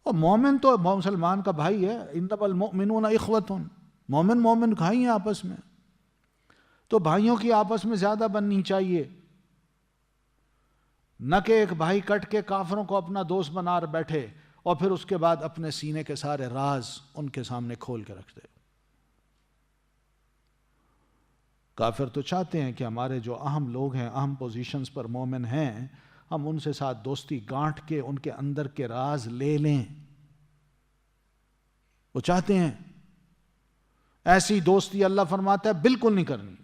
اور مومن تو مسلمان کا بھائی ہے، انما المؤمنون اخوۃ، مومن بھائی ہیں آپس میں، تو بھائیوں کی آپس میں زیادہ بننی چاہیے، نہ کہ ایک بھائی کٹ کے کافروں کو اپنا دوست بنا بیٹھے اور پھر اس کے بعد اپنے سینے کے سارے راز ان کے سامنے کھول کے رکھ دے۔ کافر تو چاہتے ہیں کہ ہمارے جو اہم لوگ ہیں، اہم پوزیشنز پر مومن ہیں، ہم ان سے ساتھ دوستی گانٹھ کے ان کے اندر کے راز لے لیں۔ وہ چاہتے ہیں ایسی دوستی اللہ فرماتا ہے بالکل نہیں کرنی۔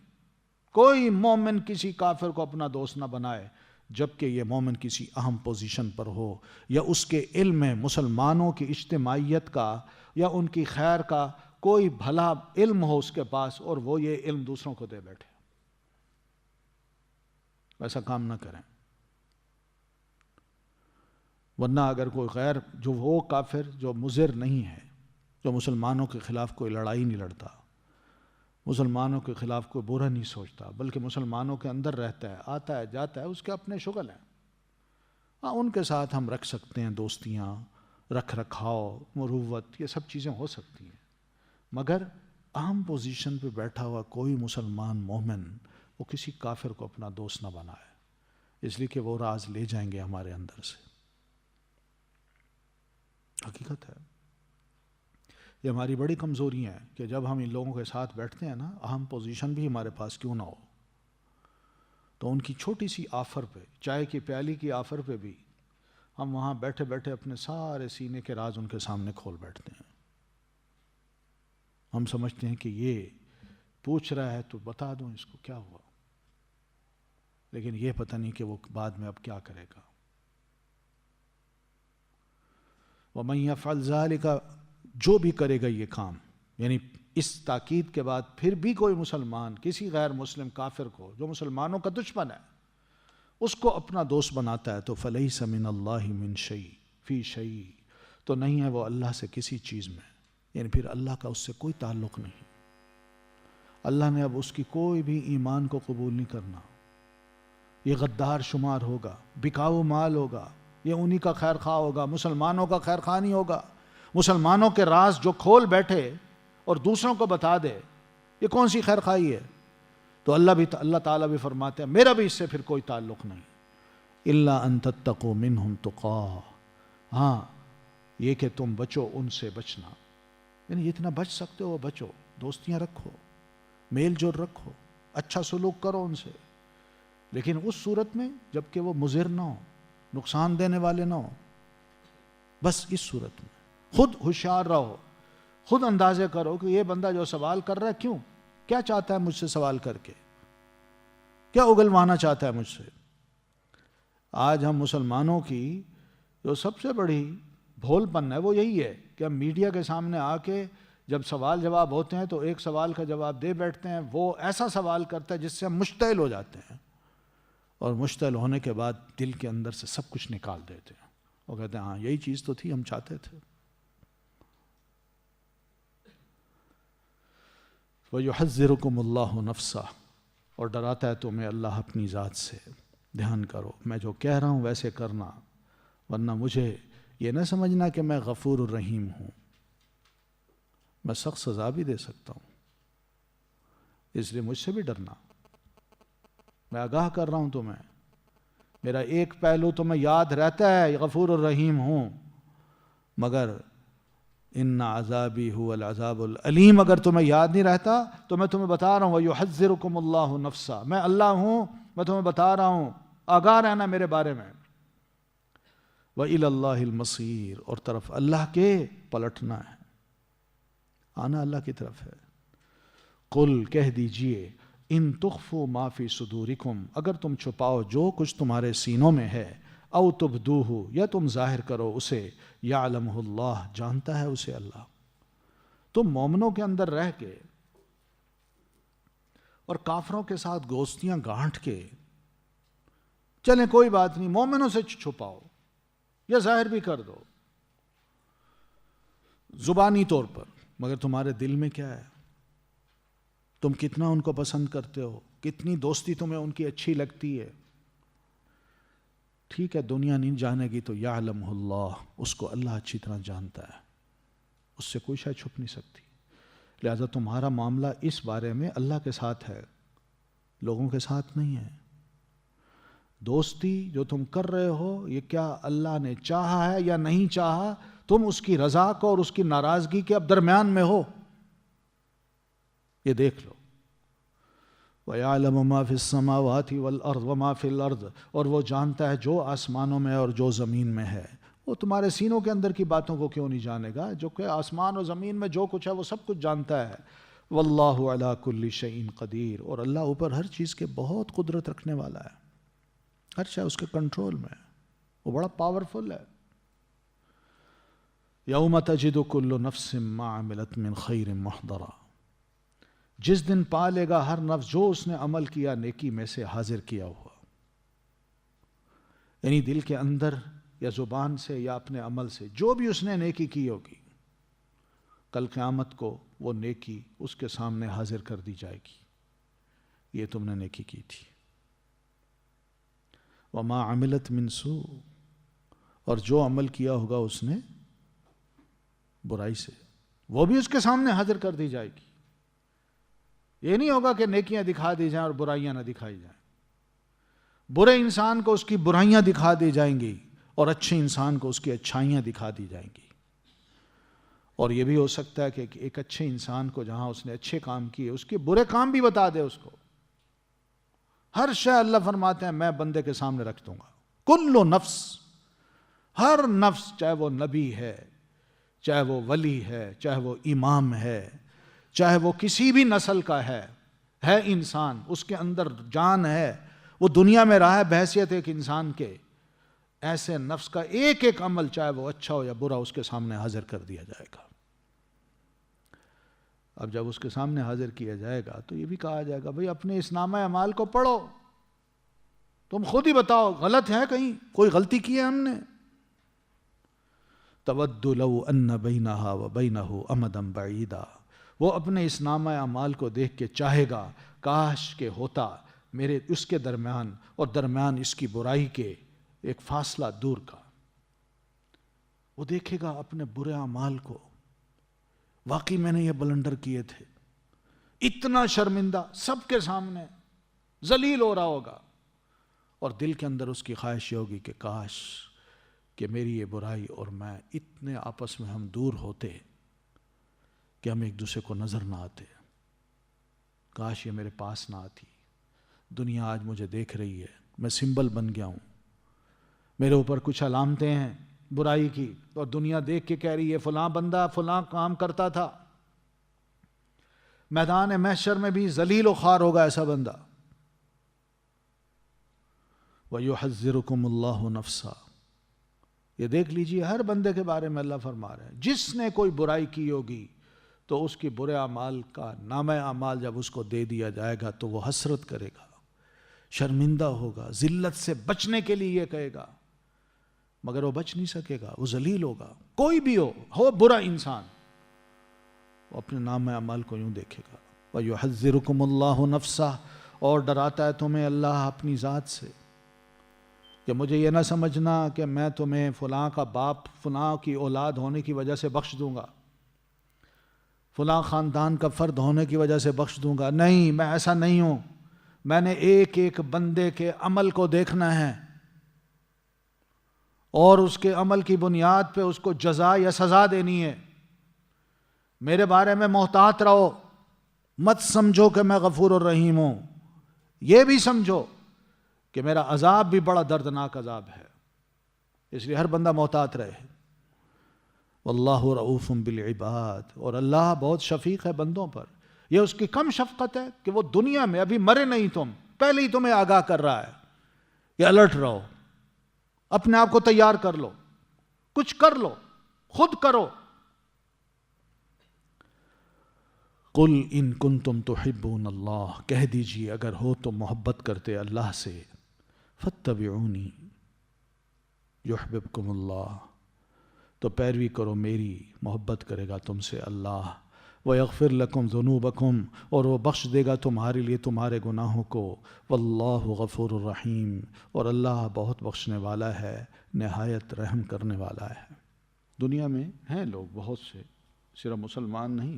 کوئی مومن کسی کافر کو اپنا دوست نہ بنائے جبکہ یہ مومن کسی اہم پوزیشن پر ہو، یا اس کے علم میں مسلمانوں کی اجتماعیت کا یا ان کی خیر کا کوئی بھلا علم ہو اس کے پاس، اور وہ یہ علم دوسروں کو دے بیٹھے۔ ایسا کام نہ کریں، ورنہ اگر کوئی غیر جو وہ کافر جو مضر نہیں ہے، جو مسلمانوں کے خلاف کوئی لڑائی نہیں لڑتا، مسلمانوں کے خلاف کوئی برا نہیں سوچتا، بلکہ مسلمانوں کے اندر رہتا ہے، آتا ہے جاتا ہے، اس کے اپنے شغل ہیں، ہاں ان کے ساتھ ہم رکھ سکتے ہیں دوستیاں، رکھ رکھاؤ، مروت، یہ سب چیزیں ہو سکتی ہیں، مگر اہم پوزیشن پہ بیٹھا ہوا کوئی مسلمان مومن وہ کسی کافر کو اپنا دوست نہ بنائے، اس لیے کہ وہ راز لے جائیں گے ہمارے اندر سے۔ حقیقت ہے، یہ ہماری بڑی کمزوری ہے کہ جب ہم ان لوگوں کے ساتھ بیٹھتے ہیں نا، اہم پوزیشن بھی ہمارے پاس کیوں نہ ہو، تو ان کی چھوٹی سی آفر پہ، چائے کی پیالی کی آفر پہ بھی ہم وہاں بیٹھے بیٹھے اپنے سارے سینے کے راز ان کے سامنے کھول بیٹھتے ہیں۔ ہم سمجھتے ہیں کہ یہ پوچھ رہا ہے تو بتا دوں اس کو کیا ہوا، لیکن یہ پتہ نہیں کہ وہ بعد میں اب کیا کرے گا. وَمَن يَفْعَلْ ذَلِكَ، جو بھی کرے گا یہ کام، یعنی اس تاکید کے بعد پھر بھی کوئی مسلمان کسی غیر مسلم کافر کو جو مسلمانوں کا دشمن ہے اس کو اپنا دوست بناتا ہے تو فَلَيْسَ مِنَ اللَّهِ مِن شَيْءٍ فِي شَيْءٍ، تو نہیں ہے وہ اللہ سے کسی چیز میں، یعنی پھر اللہ کا اس سے کوئی تعلق نہیں. اللہ نے اب اس کی کوئی بھی ایمان کو قبول نہیں کرنا. یہ غدار شمار ہوگا، بکاؤ مال ہوگا، یہ انہی کا خیر خواہ ہوگا، مسلمانوں کا خیر خواہ نہیں ہوگا. مسلمانوں کے راز جو کھول بیٹھے اور دوسروں کو بتا دے، یہ کون سی خیر خواہی ہے؟ تو اللہ تعالیٰ بھی فرماتے ہیں میرا بھی اس سے پھر کوئی تعلق نہیں. الا ان تتقوا منہم تقا، ہاں یہ کہ تم بچو ان سے بچنا، یعنی جتنا بچ سکتے ہو بچو، دوستیاں رکھو، میل جول رکھو، اچھا سلوک کرو ان سے، لیکن اس صورت میں جب کہ وہ مضر نہ ہو، نقصان دینے والے نہ ہو. بس اس صورت میں خود ہوشیار رہو، خود اندازے کرو کہ یہ بندہ جو سوال کر رہا ہے کیوں، کیا چاہتا ہے مجھ سے سوال کر کے، کیا اگلوانا چاہتا ہے مجھ سے. آج ہم مسلمانوں کی جو سب سے بڑی بھول پن ہے وہ یہی ہے کہ ہم میڈیا کے سامنے آ کے جب سوال جواب ہوتے ہیں تو ایک سوال کا جواب دے بیٹھتے ہیں، وہ ایسا سوال کرتا ہے جس سے ہم مشتعل ہو جاتے ہیں، اور مشتعل ہونے کے بعد دل کے اندر سے سب کچھ نکال دیتے ہیں. وہ کہتے ہیں ہاں یہی چیز تو تھی ہم چاہتے تھے. وَيُحَذِّرُكُمُ اللَّهُ نَفْسَهُ، اور ڈراتا ہے تمہیں اللہ اپنی ذات سے. دھیان کرو، میں جو کہہ رہا ہوں ویسے کرنا، ورنہ مجھے یہ نہ سمجھنا کہ میں غفور الرحیم ہوں، میں سخت سزا بھی دے سکتا ہوں، اس لیے مجھ سے بھی ڈرنا. میں آگاہ کر رہا ہوں تمہیں، میرا ایک پہلو تمہیں یاد رہتا ہے غفور الرحیم ہوں، مگر ان عذابی هو العذاب العلیم اگر تمہیں یاد نہیں رہتا تو میں تمہیں بتا رہا ہوں وَيُحَذِّرُكُمُ اللَّهُ نَفْسَهُ، میں اللہ ہوں، میں تمہیں بتا رہا ہوں، آگاہ رہنا میرے بارے میں. وَإِلَى اللَّهِ الْمَصِيرُ، اور طرف اللہ کے پلٹنا ہے، آنا اللہ کی طرف ہے. قل کہہ دیجئے ان تخفوا ما فی صدورکم، اگر تم چھپاؤ جو کچھ تمہارے سینوں میں ہے، او تبدوہ، یا تم ظاہر کرو اسے، یعلمہ اللہ، جانتا ہے اسے اللہ. تم مومنوں کے اندر رہ کے اور کافروں کے ساتھ دوستیاں گانٹھ کے چلیں کوئی بات نہیں، مومنوں سے چھپاؤ یا ظاہر بھی کر دو زبانی طور پر، مگر تمہارے دل میں کیا ہے، تم کتنا ان کو پسند کرتے ہو، کتنی دوستی تمہیں ان کی اچھی لگتی ہے. ٹھیک ہے دنیا نہیں جانے گی تو یعلمہ اللہ، اس کو اللہ اچھی طرح جانتا ہے، اس سے کوئی شے چھپ نہیں سکتی. لہذا تمہارا معاملہ اس بارے میں اللہ کے ساتھ ہے، لوگوں کے ساتھ نہیں ہے. دوستی جو تم کر رہے ہو یہ کیا اللہ نے چاہا ہے یا نہیں چاہا، تم اس کی رضا کو اور اس کی ناراضگی کے اب درمیان میں ہو، یہ دیکھ لو. وَيَعْلَمُ مَا فِي السَّمَاوَاتِ وَالْأَرْضِ وَمَا فِي الْأَرْضِ، اور وہ جانتا ہے جو آسمانوں میں اور جو زمین میں ہے. وہ تمہارے سینوں کے اندر کی باتوں کو کیوں نہیں جانے گا، جو کہ آسمان اور زمین میں جو کچھ ہے وہ سب کچھ جانتا ہے. وَاللَّهُ عَلَى كُلِّ شَيْءٍ قَدِيرٌ، اور اللہ اوپر ہر چیز کے بہت قدرت رکھنے والا ہے، ہر شے اس کے کنٹرول میں ہے، وہ بڑا پاورفل ہے. يَوْمَ تَجِدُ كُلُّ نَفْسٍ مَّا عَمِلَتْ مِنْ خَيْرٍ مُحْضَرًا، جس دن پا لے گا ہر نفس جو اس نے عمل کیا نیکی میں سے حاضر کیا ہوا، یعنی دل کے اندر یا زبان سے یا اپنے عمل سے جو بھی اس نے نیکی کی ہوگی، کل قیامت کو وہ نیکی اس کے سامنے حاضر کر دی جائے گی، یہ تم نے نیکی کی تھی. وما عملت من سوء، اور جو عمل کیا ہوگا اس نے برائی سے، وہ بھی اس کے سامنے حاضر کر دی جائے گی. یہ نہیں ہوگا کہ نیکیاں دکھا دی جائیں اور برائیاں نہ دکھائی جائیں. برے انسان کو اس کی برائیاں دکھا دی جائیں گی اور اچھے انسان کو اس کی اچھائیاں دکھا دی جائیں گی. اور یہ بھی ہو سکتا ہے کہ ایک اچھے انسان کو جہاں اس نے اچھے کام کیے اس کے برے کام بھی بتا دے اس کو. ہر شے اللہ فرماتے ہیں میں بندے کے سامنے رکھ دوں گا. کل نفس، ہر نفس، چاہے وہ نبی ہے، چاہے وہ ولی ہے، چاہے وہ امام ہے، چاہے وہ کسی بھی نسل کا ہے انسان، اس کے اندر جان ہے، وہ دنیا میں رہا ہے بحیثیت ایک انسان کے، ایسے نفس کا ایک ایک عمل چاہے وہ اچھا ہو یا برا اس کے سامنے حاضر کر دیا جائے گا۔ اب جب اس کے سامنے حاضر کیا جائے گا تو یہ بھی کہا جائے گا بھئی اپنے اس نامہ اعمال کو پڑھو، تم خود ہی بتاؤ غلط ہے، کہیں کوئی غلطی کی ہے ہم نے؟ تود لو ان بینہا و بینہ امدا بعیدا، وہ اپنے اس نامہ اعمال کو دیکھ کے چاہے گا کاش کہ ہوتا میرے اس کے درمیان اور درمیان اس کی برائی کے ایک فاصلہ دور کا۔ وہ دیکھے گا اپنے برے اعمال کو، واقعی میں نے یہ بلنڈر کیے تھے، اتنا شرمندہ سب کے سامنے ذلیل ہو رہا ہوگا، اور دل کے اندر اس کی خواہش یہ ہوگی کہ کاش کہ میری یہ برائی اور میں اتنے آپس میں ہم دور ہوتے کہ ہم ایک دوسرے کو نظر نہ آتے، کاش یہ میرے پاس نہ آتی۔ دنیا آج مجھے دیکھ رہی ہے، میں سمبل بن گیا ہوں، میرے اوپر کچھ علامتیں ہیں برائی کی، اور دنیا دیکھ کے کہہ رہی ہے فلاں بندہ فلاں کام کرتا تھا، میدان محشر میں بھی ذلیل و خوار ہوگا ایسا بندہ۔ وَيُحَذِّرُكُمُ اللَّهُ نَفْسًا، یہ دیکھ لیجئے ہر بندے کے بارے میں اللہ فرما رہے ہیں، جس نے کوئی برائی کی ہوگی تو اس کی برے اعمال کا نامہ اعمال جب اس کو دے دیا جائے گا تو وہ حسرت کرے گا، شرمندہ ہوگا، ذلت سے بچنے کے لیے یہ کہے گا، مگر وہ بچ نہیں سکے گا، وہ ذلیل ہوگا۔ کوئی بھی ہو برا انسان، وہ اپنے نامہ اعمال کو یوں دیکھے گا۔ وَيُحَذِّرُكُمُ اللَّهُ نَفْسَهُ، اور ڈراتا ہے تمہیں اللہ اپنی ذات سے، کہ مجھے یہ نہ سمجھنا کہ میں تمہیں فلاں کا باپ فلاں کی اولاد ہونے کی وجہ سے بخش دوں گا، فلاں خاندان کا فرد ہونے کی وجہ سے بخش دوں گا، نہیں، میں ایسا نہیں ہوں، میں نے ایک ایک بندے کے عمل کو دیکھنا ہے اور اس کے عمل کی بنیاد پہ اس کو جزا یا سزا دینی ہے۔ میرے بارے میں محتاط رہو، مت سمجھو کہ میں غفور الرحیم ہوں، یہ بھی سمجھو کہ میرا عذاب بھی بڑا دردناک عذاب ہے، اس لیے ہر بندہ محتاط رہے۔ واللہ رؤوف بالعباد، اور اللہ بہت شفیق ہے بندوں پر، یہ اس کی کم شفقت ہے کہ وہ دنیا میں ابھی مرے نہیں تم، پہلے ہی تمہیں آگاہ کر رہا ہے کہ الرٹ رہو، اپنے آپ کو تیار کر لو، کچھ کر لو، خود کرو۔ قل ان کنتم تحبون اللہ، کہہ دیجئے اگر ہو تو محبت کرتے اللہ سے، فاتبعونی یحببکم اللہ، تو پیروی کرو میری، محبت کرے گا تم سے اللہ، وَيَغْفِرْ لَكُمْ ذُنُوبَكُمْ، اور وہ بخش دے گا تمہارے لیے تمہارے گناہوں کو، وَاللَّهُ غَفُورٌ الرحیم، اور اللہ بہت بخشنے والا ہے، نہایت رحم کرنے والا ہے۔ دنیا میں ہیں لوگ بہت سے، صرف مسلمان نہیں،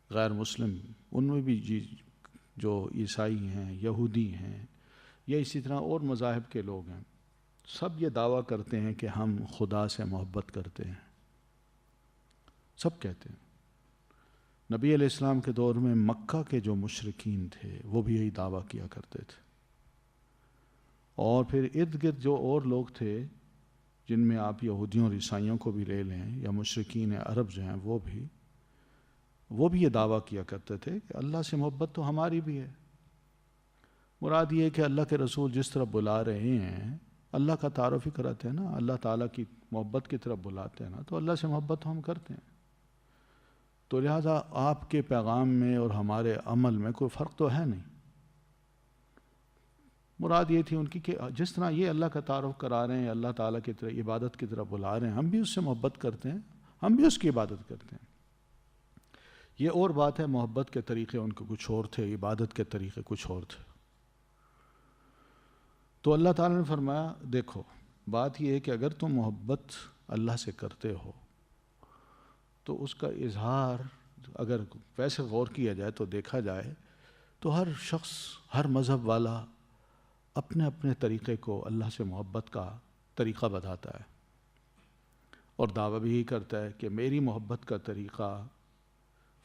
غیر مسلم، ان میں بھی جو عیسائی ہیں، یہودی ہیں، یا اسی طرح اور مذاہب کے لوگ ہیں، سب یہ دعویٰ کرتے ہیں کہ ہم خدا سے محبت کرتے ہیں، سب کہتے ہیں۔ نبی علیہ السلام کے دور میں مکہ کے جو مشرکین تھے وہ بھی یہی دعویٰ کیا کرتے تھے، اور پھر ارد گرد جو اور لوگ تھے جن میں آپ یہودیوں اور عیسائیوں کو بھی لے لیں، یا مشرکین عرب جو ہیں وہ بھی یہ دعویٰ کیا کرتے تھے کہ اللہ سے محبت تو ہماری بھی ہے۔ مراد یہ ہے کہ اللہ کے رسول جس طرح بلا رہے ہیں، اللہ کا تعارف ہی کراتے ہیں نا، اللہ تعالیٰ کی محبت کی طرف بلاتے ہیں نا، تو اللہ سے محبت ہم کرتے ہیں، تو لہٰذا آپ کے پیغام میں اور ہمارے عمل میں کوئی فرق تو ہے نہیں۔ مراد یہ تھی ان کی کہ جس طرح یہ اللہ کا تعارف کرا رہے ہیں، اللہ تعالیٰ کی طرف عبادت کی طرف بلا رہے ہیں، ہم بھی اس سے محبت کرتے ہیں، ہم بھی اس کی عبادت کرتے ہیں۔ یہ اور بات ہے، محبت کے طریقے ان کے کچھ اور تھے، عبادت کے طریقے کچھ اور تھے۔ تو اللہ تعالیٰ نے فرمایا دیکھو، بات یہ ہے کہ اگر تم محبت اللہ سے کرتے ہو تو اس کا اظہار اگر ویسے غور کیا جائے تو دیکھا جائے تو ہر شخص، ہر مذہب والا اپنے اپنے طریقے کو اللہ سے محبت کا طریقہ بتاتا ہے، اور دعویٰ بھی یہی کرتا ہے کہ میری محبت کا طریقہ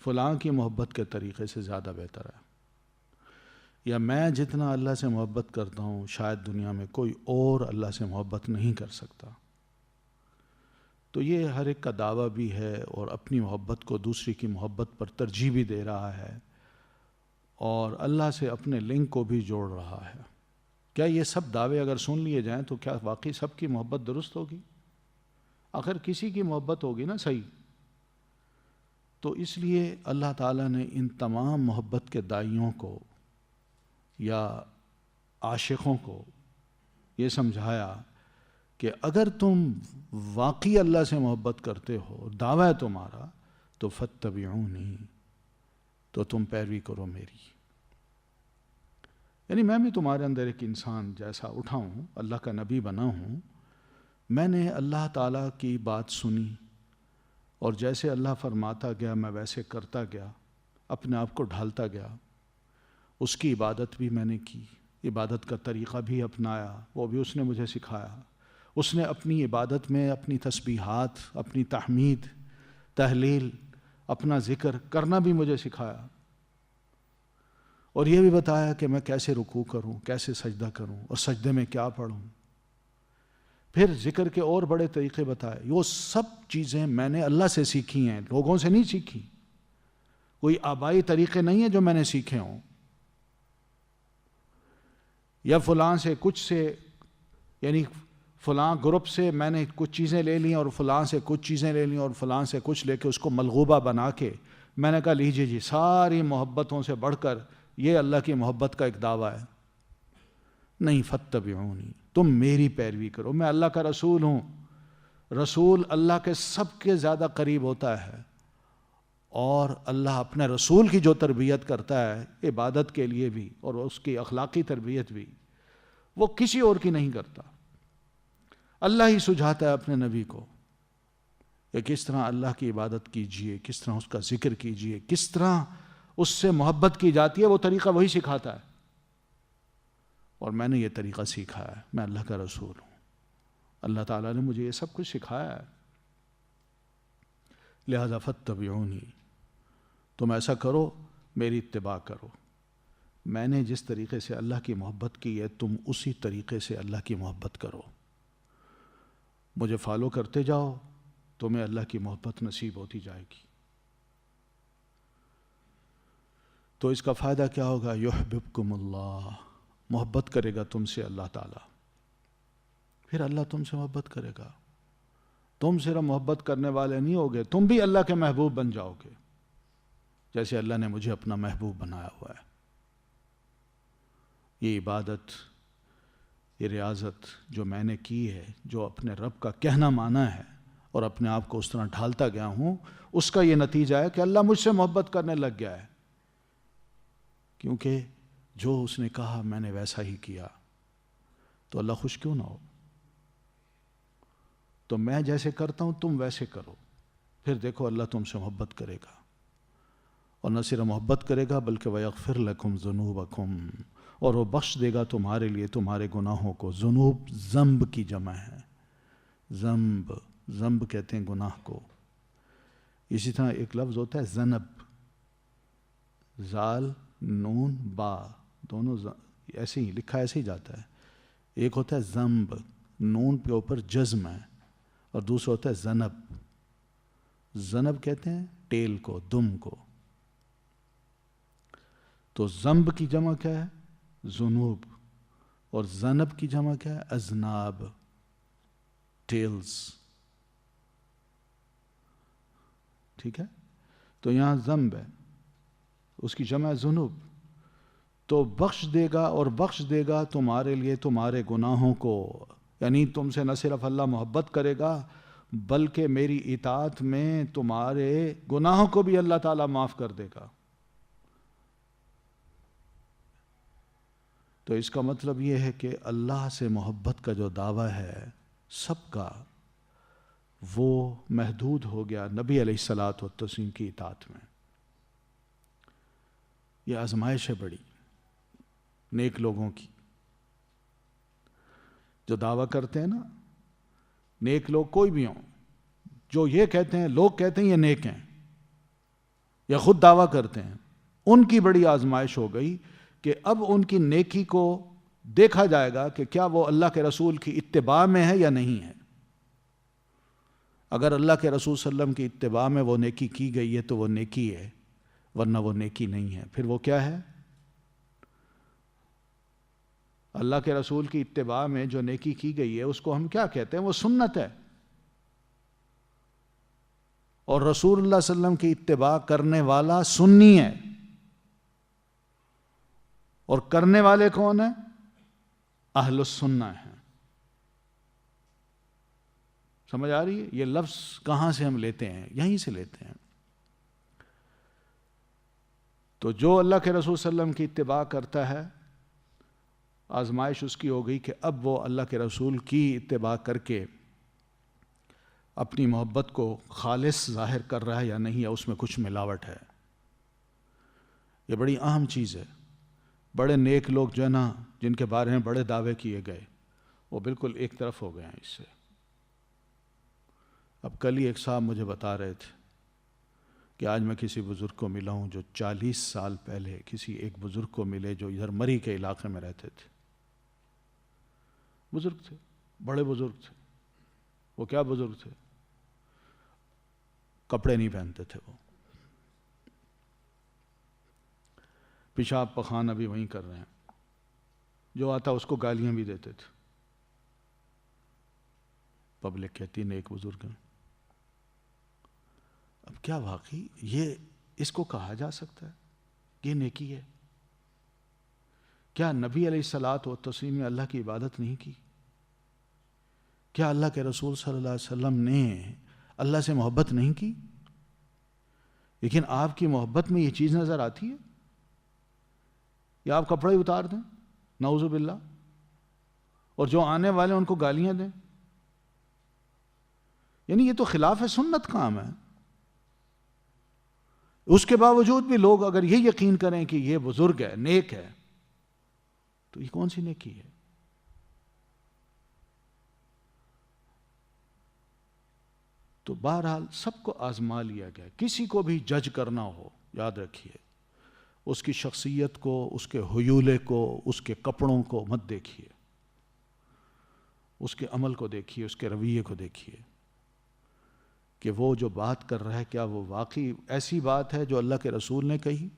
فلاں کی محبت کے طریقے سے زیادہ بہتر ہے، یا میں جتنا اللہ سے محبت کرتا ہوں شاید دنیا میں کوئی اور اللہ سے محبت نہیں کر سکتا۔ تو یہ ہر ایک کا دعویٰ بھی ہے، اور اپنی محبت کو دوسری کی محبت پر ترجیح بھی دے رہا ہے، اور اللہ سے اپنے لنک کو بھی جوڑ رہا ہے۔ کیا یہ سب دعوے اگر سن لیے جائیں تو کیا واقعی سب کی محبت درست ہوگی؟ آخر کسی کی محبت ہوگی نا صحیح. تو اس لیے اللہ تعالیٰ نے ان تمام محبت کے دائیوں کو یا عاشقوں کو یہ سمجھایا کہ اگر تم واقعی اللہ سے محبت کرتے ہو، دعویٰ ہے تمہارا، تو فاتبعونی، تو تم پیروی کرو میری. یعنی میں بھی تمہارے اندر ایک انسان جیسا اٹھا ہوں، اللہ کا نبی بنا ہوں. میں نے اللہ تعالیٰ کی بات سنی اور جیسے اللہ فرماتا گیا میں ویسے کرتا گیا، اپنے آپ کو ڈھالتا گیا. اس کی عبادت بھی میں نے کی، عبادت کا طریقہ بھی اپنایا، وہ بھی اس نے مجھے سکھایا. اس نے اپنی عبادت میں اپنی تسبیحات، اپنی تحمید، تحلیل، اپنا ذکر کرنا بھی مجھے سکھایا، اور یہ بھی بتایا کہ میں کیسے رکوع کروں، کیسے سجدہ کروں، اور سجدے میں کیا پڑھوں. پھر ذکر کے اور بڑے طریقے بتائے. وہ سب چیزیں میں نے اللہ سے سیکھی ہیں، لوگوں سے نہیں سیکھی. کوئی آبائی طریقے نہیں ہیں جو میں نے سیکھے ہوں، یا فلاں سے کچھ سے، یعنی فلاں گروپ سے میں نے کچھ چیزیں لے لیں اور فلاں سے کچھ چیزیں لے لیں اور فلاں سے کچھ لے کے اس کو ملغوبہ بنا کے میں نے کہا لیجیے جی ساری محبتوں سے بڑھ کر یہ اللہ کی محبت کا ایک دعویٰ ہے. نہیں، فاتبعونی، تم میری پیروی کرو. میں اللہ کا رسول ہوں. رسول اللہ کے سب کے زیادہ قریب ہوتا ہے، اور اللہ اپنے رسول کی جو تربیت کرتا ہے عبادت کے لیے بھی اور اس کی اخلاقی تربیت بھی، وہ کسی اور کی نہیں کرتا. اللہ ہی سجھاتا ہے اپنے نبی کو کہ کس طرح اللہ کی عبادت کیجئے، کس طرح اس کا ذکر کیجئے، کس طرح اس سے محبت کی جاتی ہے. وہ طریقہ وہی سکھاتا ہے، اور میں نے یہ طریقہ سیکھا ہے. میں اللہ کا رسول ہوں، اللہ تعالیٰ نے مجھے یہ سب کچھ سکھایا ہے. لہذا فاتبعونی، تم ایسا کرو، میری اتباع کرو. میں نے جس طریقے سے اللہ کی محبت کی ہے تم اسی طریقے سے اللہ کی محبت کرو. مجھے فالو کرتے جاؤ، تمہیں اللہ کی محبت نصیب ہوتی جائے گی. تو اس کا فائدہ کیا ہوگا؟ یحببکم اللہ، محبت کرے گا تم سے اللہ تعالیٰ. پھر اللہ تم سے محبت کرے گا. تم صرف محبت کرنے والے نہیں ہوگے، تم بھی اللہ کے محبوب بن جاؤ گے، جیسے اللہ نے مجھے اپنا محبوب بنایا ہوا ہے. یہ عبادت، یہ ریاضت جو میں نے کی ہے، جو اپنے رب کا کہنا مانا ہے اور اپنے آپ کو اس طرح ڈھالتا گیا ہوں، اس کا یہ نتیجہ ہے کہ اللہ مجھ سے محبت کرنے لگ گیا ہے. کیونکہ جو اس نے کہا میں نے ویسا ہی کیا. تو اللہ خوش کیوں نہ ہو؟ تو میں جیسے کرتا ہوں تم ویسے کرو، پھر دیکھو اللہ تم سے محبت کرے گا. اور نہ صرف محبت کرے گا بلکہ وَيَغْفِرْ لَكُمْ ذُنُوبَكُمْ، اور وہ بخش دے گا تمہارے لیے تمہارے گناہوں کو. ذنوب ذنب کی جمع ہے. ذنب کہتے ہیں گناہ کو. اسی طرح ایک لفظ ہوتا ہے ذنب، زال نون با، دونوں ایسے ہی لکھا، ایسے ہی جاتا ہے. ایک ہوتا ہے ذنب، نون کے اوپر جزم ہے، اور دوسرا ہوتا ہے ذنب. ذنب کہتے ہیں ٹیل کو، دم کو. تو ذنب کی جمع کیا ہے؟ ذنوب. اور ذنب کی جمع کیا ہے؟ اذناب، ٹیلز. ٹھیک ہے؟ تو یہاں ذنب ہے، اس کی جمع ذنوب. تو بخش دے گا، اور بخش دے گا تمہارے لیے تمہارے گناہوں کو. یعنی تم سے نہ صرف اللہ محبت کرے گا بلکہ میری اطاعت میں تمہارے گناہوں کو بھی اللہ تعالیٰ معاف کر دے گا. تو اس کا مطلب یہ ہے کہ اللہ سے محبت کا جو دعویٰ ہے سب کا، وہ محدود ہو گیا نبی علیہ الصلاۃ والتسلیم کی اطاعت میں. یہ آزمائش ہے بڑی نیک لوگوں کی جو دعویٰ کرتے ہیں نا. نیک لوگ کوئی بھی ہوں، جو یہ کہتے ہیں، لوگ کہتے ہیں یہ نیک ہیں یا خود دعویٰ کرتے ہیں، ان کی بڑی آزمائش ہو گئی کہ اب ان کی نیکی کو دیکھا جائے گا کہ کیا وہ اللہ کے رسول کی اتباع میں ہے یا نہیں ہے. اگر اللہ کے رسول صلی اللہ علیہ وسلم کی اتباع میں وہ نیکی کی گئی ہے تو وہ نیکی ہے، ورنہ وہ نیکی نہیں ہے. پھر وہ کیا ہے؟ اللہ کے رسول کی اتباع میں جو نیکی کی گئی ہے اس کو ہم کیا کہتے ہیں؟ وہ سنت ہے. اور رسول اللہ صلی اللہ علیہ وسلم کی اتباع کرنے والا سنی ہے. اور کرنے والے کون ہیں؟ اہل السنہ ہیں. سمجھ آ رہی ہے؟ یہ لفظ کہاں سے ہم لیتے ہیں؟ یہیں سے لیتے ہیں. تو جو اللہ کے رسول صلی اللہ علیہ وسلم کی اتباع کرتا ہے، آزمائش اس کی ہو گئی کہ اب وہ اللہ کے رسول کی اتباع کر کے اپنی محبت کو خالص ظاہر کر رہا ہے یا نہیں، یا اس میں کچھ ملاوٹ ہے. یہ بڑی اہم چیز ہے. بڑے نیک لوگ جو ہے نا، جن کے بارے میں بڑے دعوے کیے گئے، وہ بالکل ایک طرف ہو گئے ہیں اس سے. اب کل ہی ایک صاحب مجھے بتا رہے تھے کہ آج میں کسی بزرگ کو ملا ہوں جو 40 سال پہلے کسی ایک بزرگ کو ملے جو ادھر مری کے علاقے میں رہتے تھے. بزرگ تھے، بڑے بزرگ تھے. وہ کیا بزرگ تھے؟ کپڑے نہیں پہنتے تھے. وہ پیشاب پخانہ بھی وہیں کر رہے ہیں. جو آتا اس کو گالیاں بھی دیتے تھے. پبلک کہتی ہے نیک بزرگ ہیں. اب کیا واقعی یہ اس کو کہا جا سکتا ہے یہ نیکی ہے؟ کیا نبی علیہ الصلاۃ والتسلیم نے اللہ کی عبادت نہیں کی؟ کیا اللہ کے رسول صلی اللہ علیہ وسلم نے اللہ سے محبت نہیں کی؟ لیکن آپ کی محبت میں یہ چیز نظر آتی ہے؟ یا آپ کپڑے اتار دیں نعوذ باللہ، اور جو آنے والے ان کو گالیاں دیں؟ یعنی یہ تو خلاف سنت کام ہے. اس کے باوجود بھی لوگ اگر یہ یقین کریں کہ یہ بزرگ ہے، نیک ہے، تو یہ کون سی نیکی ہے؟ تو بہرحال سب کو آزما لیا گیا. کسی کو بھی جج کرنا ہو، یاد رکھیے اس کی شخصیت کو، اس کے حیولے کو، اس کے کپڑوں کو مت دیکھیے، اس کے عمل کو دیکھیے، اس کے رویے کو دیکھیے کہ وہ جو بات کر رہا ہے کیا وہ واقعی ایسی بات ہے جو اللہ کے رسول نے کہی؟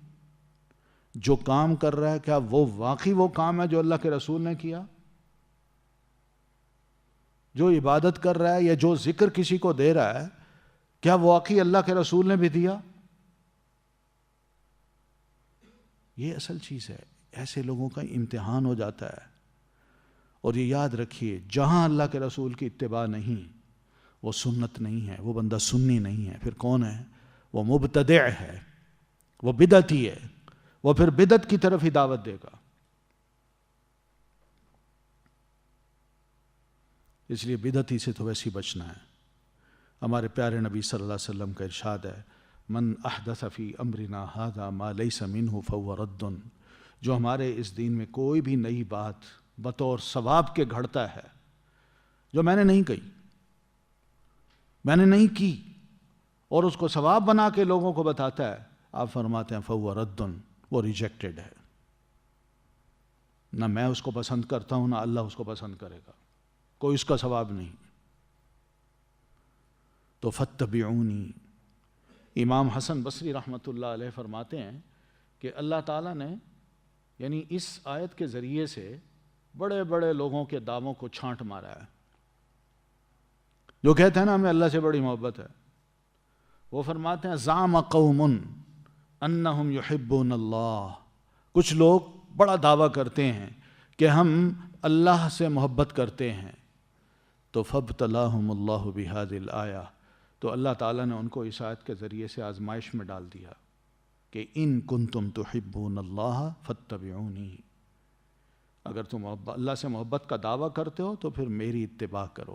جو کام کر رہا ہے کیا وہ واقعی وہ کام ہے جو اللہ کے رسول نے کیا؟ جو عبادت کر رہا ہے یا جو ذکر کسی کو دے رہا ہے کیا واقعی اللہ کے رسول نے بھی دیا؟ یہ اصل چیز ہے. ایسے لوگوں کا امتحان ہو جاتا ہے. اور یہ یاد رکھیے جہاں اللہ کے رسول کی اتباع نہیں، وہ سنت نہیں ہے، وہ بندہ سنی نہیں ہے. پھر کون ہے؟ وہ مبتدع ہے، وہ بدعتی ہے. وہ پھر بدعت کی طرف ہی دعوت دے گا. اس لیے بدعتی سے تو ویسے ہی بچنا ہے. ہمارے پیارے نبی صلی اللہ علیہ وسلم کا ارشاد ہے، من احدث فی امرنا ھذا ما لیس منہ فہو رد. جو ہمارے اس دین میں کوئی بھی نئی بات بطور ثواب کے گھڑتا ہے، جو میں نے نہیں کہی، میں نے نہیں کی، اور اس کو ثواب بنا کے لوگوں کو بتاتا ہے، آپ فرماتے ہیں فہو رد، وہ ریجیکٹڈ ہے. نہ میں اس کو پسند کرتا ہوں، نہ اللہ اس کو پسند کرے گا. کوئی اس کا ثواب نہیں. تو فاتبعونی. امام حسن بصری رحمۃ اللہ علیہ فرماتے ہیں کہ اللہ تعالیٰ نے یعنی اس آیت کے ذریعے سے بڑے بڑے لوگوں کے دعووں کو چھانٹ مارا ہے. جو کہتے ہیں نا ہمیں اللہ سے بڑی محبت ہے، وہ فرماتے ہیں زعم قوم انہم یحبون اللہ. کچھ لوگ بڑا دعویٰ کرتے ہیں کہ ہم اللہ سے محبت کرتے ہیں. تو فابتلاہم اللہ بہذہ الآیہ. تو اللہ تعالیٰ نے ان کو اس آیت کے ذریعے سے آزمائش میں ڈال دیا کہ ان کنتم تحبون اللہ فاتبعونی. اگر تم اللہ سے محبت کا دعویٰ کرتے ہو تو پھر میری اتباع کرو.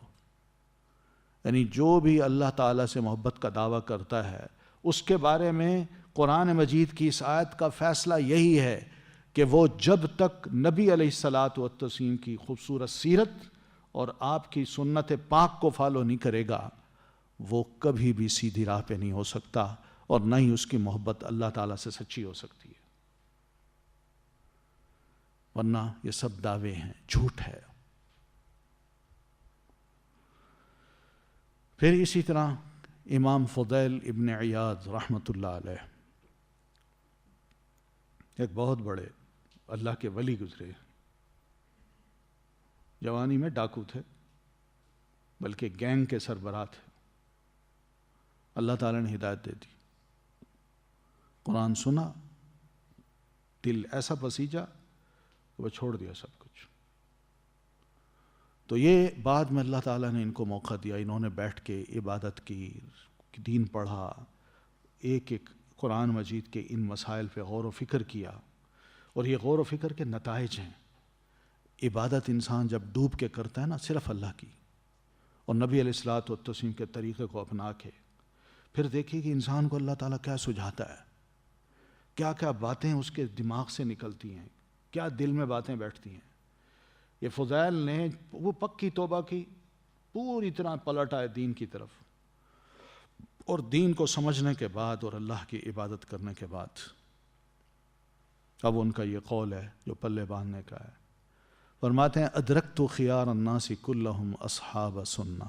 یعنی جو بھی اللہ تعالیٰ سے محبت کا دعویٰ کرتا ہے اس کے بارے میں قرآن مجید کی اس آیت کا فیصلہ یہی ہے کہ وہ جب تک نبی علیہ الصلاۃ والتسلیم کی خوبصورت سیرت اور آپ کی سنت پاک کو فالو نہیں کرے گا، وہ کبھی بھی سیدھی راہ پہ نہیں ہو سکتا، اور نہ ہی اس کی محبت اللہ تعالیٰ سے سچی ہو سکتی ہے. ورنہ یہ سب دعوے ہیں، جھوٹ ہے. پھر اسی طرح امام فضیل ابن عیاض رحمۃ اللہ علیہ ایک بہت بڑے اللہ کے ولی گزرے. جوانی میں ڈاکو تھے، بلکہ گینگ کے سربراہ تھے. اللہ تعالیٰ نے ہدایت دے دی، قرآن سنا، دل ایسا پسیجا کہ وہ چھوڑ دیا سب کچھ. تو یہ بعد میں اللہ تعالیٰ نے ان کو موقع دیا، انہوں نے بیٹھ کے عبادت کی، دین پڑھا، ایک ایک قرآن مجید کے ان مسائل پہ غور و فکر کیا. اور یہ غور و فکر کے نتائج ہیں. عبادت انسان جب ڈوب کے کرتا ہے نا صرف اللہ کی، اور نبی علیہ الصلوۃ والتسلیم کے طریقے کو اپنا کے، پھر دیکھیے کہ انسان کو اللہ تعالیٰ کیا سجھاتا ہے، کیا کیا باتیں اس کے دماغ سے نکلتی ہیں، کیا دل میں باتیں بیٹھتی ہیں. یہ فضیل نے وہ پکی توبہ کی، پوری طرح پلٹ آئے دین کی طرف، اور دین کو سمجھنے کے بعد اور اللہ کی عبادت کرنے کے بعد اب ان کا یہ قول ہے جو پلے باندھنے کا ہے. فرماتے ہیں ادرکت خیار الناس کلہم اصحاب سنہ،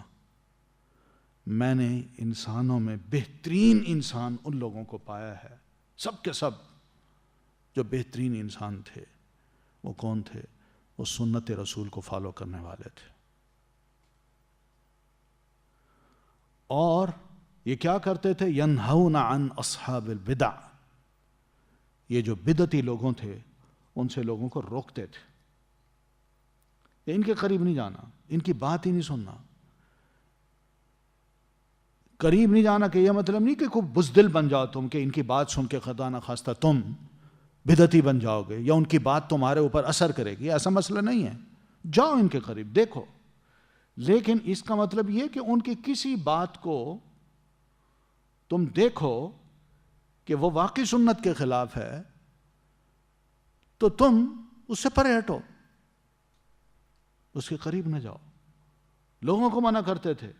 میں نے انسانوں میں بہترین انسان ان لوگوں کو پایا ہے، سب کے سب جو بہترین انسان تھے وہ کون تھے؟ وہ سنت رسول کو فالو کرنے والے تھے. اور یہ کیا کرتے تھے؟ ینہون عن اصحاب البدع، یہ جو بدعتی لوگوں تھے ان سے لوگوں کو روکتے تھے، ان کے قریب نہیں جانا، ان کی بات ہی نہیں سننا. قریب نہیں جانا کہ یہ مطلب نہیں کہ کوئی بزدل بن جاؤ تم، کہ ان کی بات سن کے خدا نہ خواستہ تم بدعتی بن جاؤ گے یا ان کی بات تمہارے اوپر اثر کرے گی. ایسا مسئلہ نہیں ہے، جاؤ ان کے قریب دیکھو، لیکن اس کا مطلب یہ کہ ان کی کسی بات کو تم دیکھو کہ وہ واقعی سنت کے خلاف ہے تو تم اس سے پرے ہٹو، اس کے قریب نہ جاؤ. لوگوں کو منع کرتے تھے.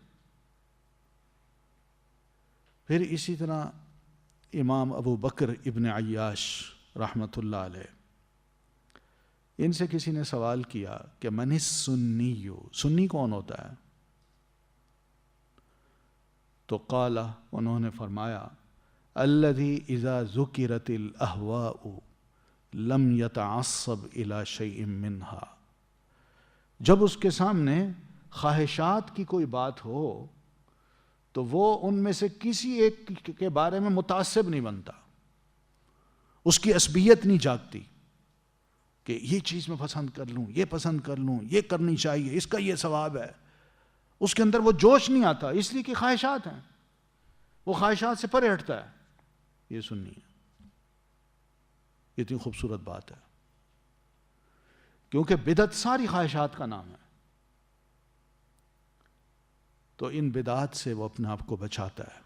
پھر اسی طرح امام ابو بکر ابن عیاش رحمۃ اللہ علیہ، ان سے کسی نے سوال کیا کہ من السنی، سنی کون ہوتا ہے؟ تو قال، انہوں نے فرمایا الذی اذا ذکرت الاہواء لم یتعصب الی شیء منها، جب اس کے سامنے خواہشات کی کوئی بات ہو تو وہ ان میں سے کسی ایک کے بارے میں متعصب نہیں بنتا، اس کی عصبیت نہیں جاگتی کہ یہ چیز میں پسند کر لوں، یہ پسند کر لوں، یہ کرنی چاہیے، اس کا یہ ثواب ہے. اس کے اندر وہ جوش نہیں آتا، اس لیے کہ خواہشات ہیں، وہ خواہشات سے پرے ہٹتا ہے. یہ سنی ہے. اتنی خوبصورت بات ہے، کیونکہ بدعت ساری خواہشات کا نام ہے. تو ان بدعات سے وہ اپنے آپ کو بچاتا ہے.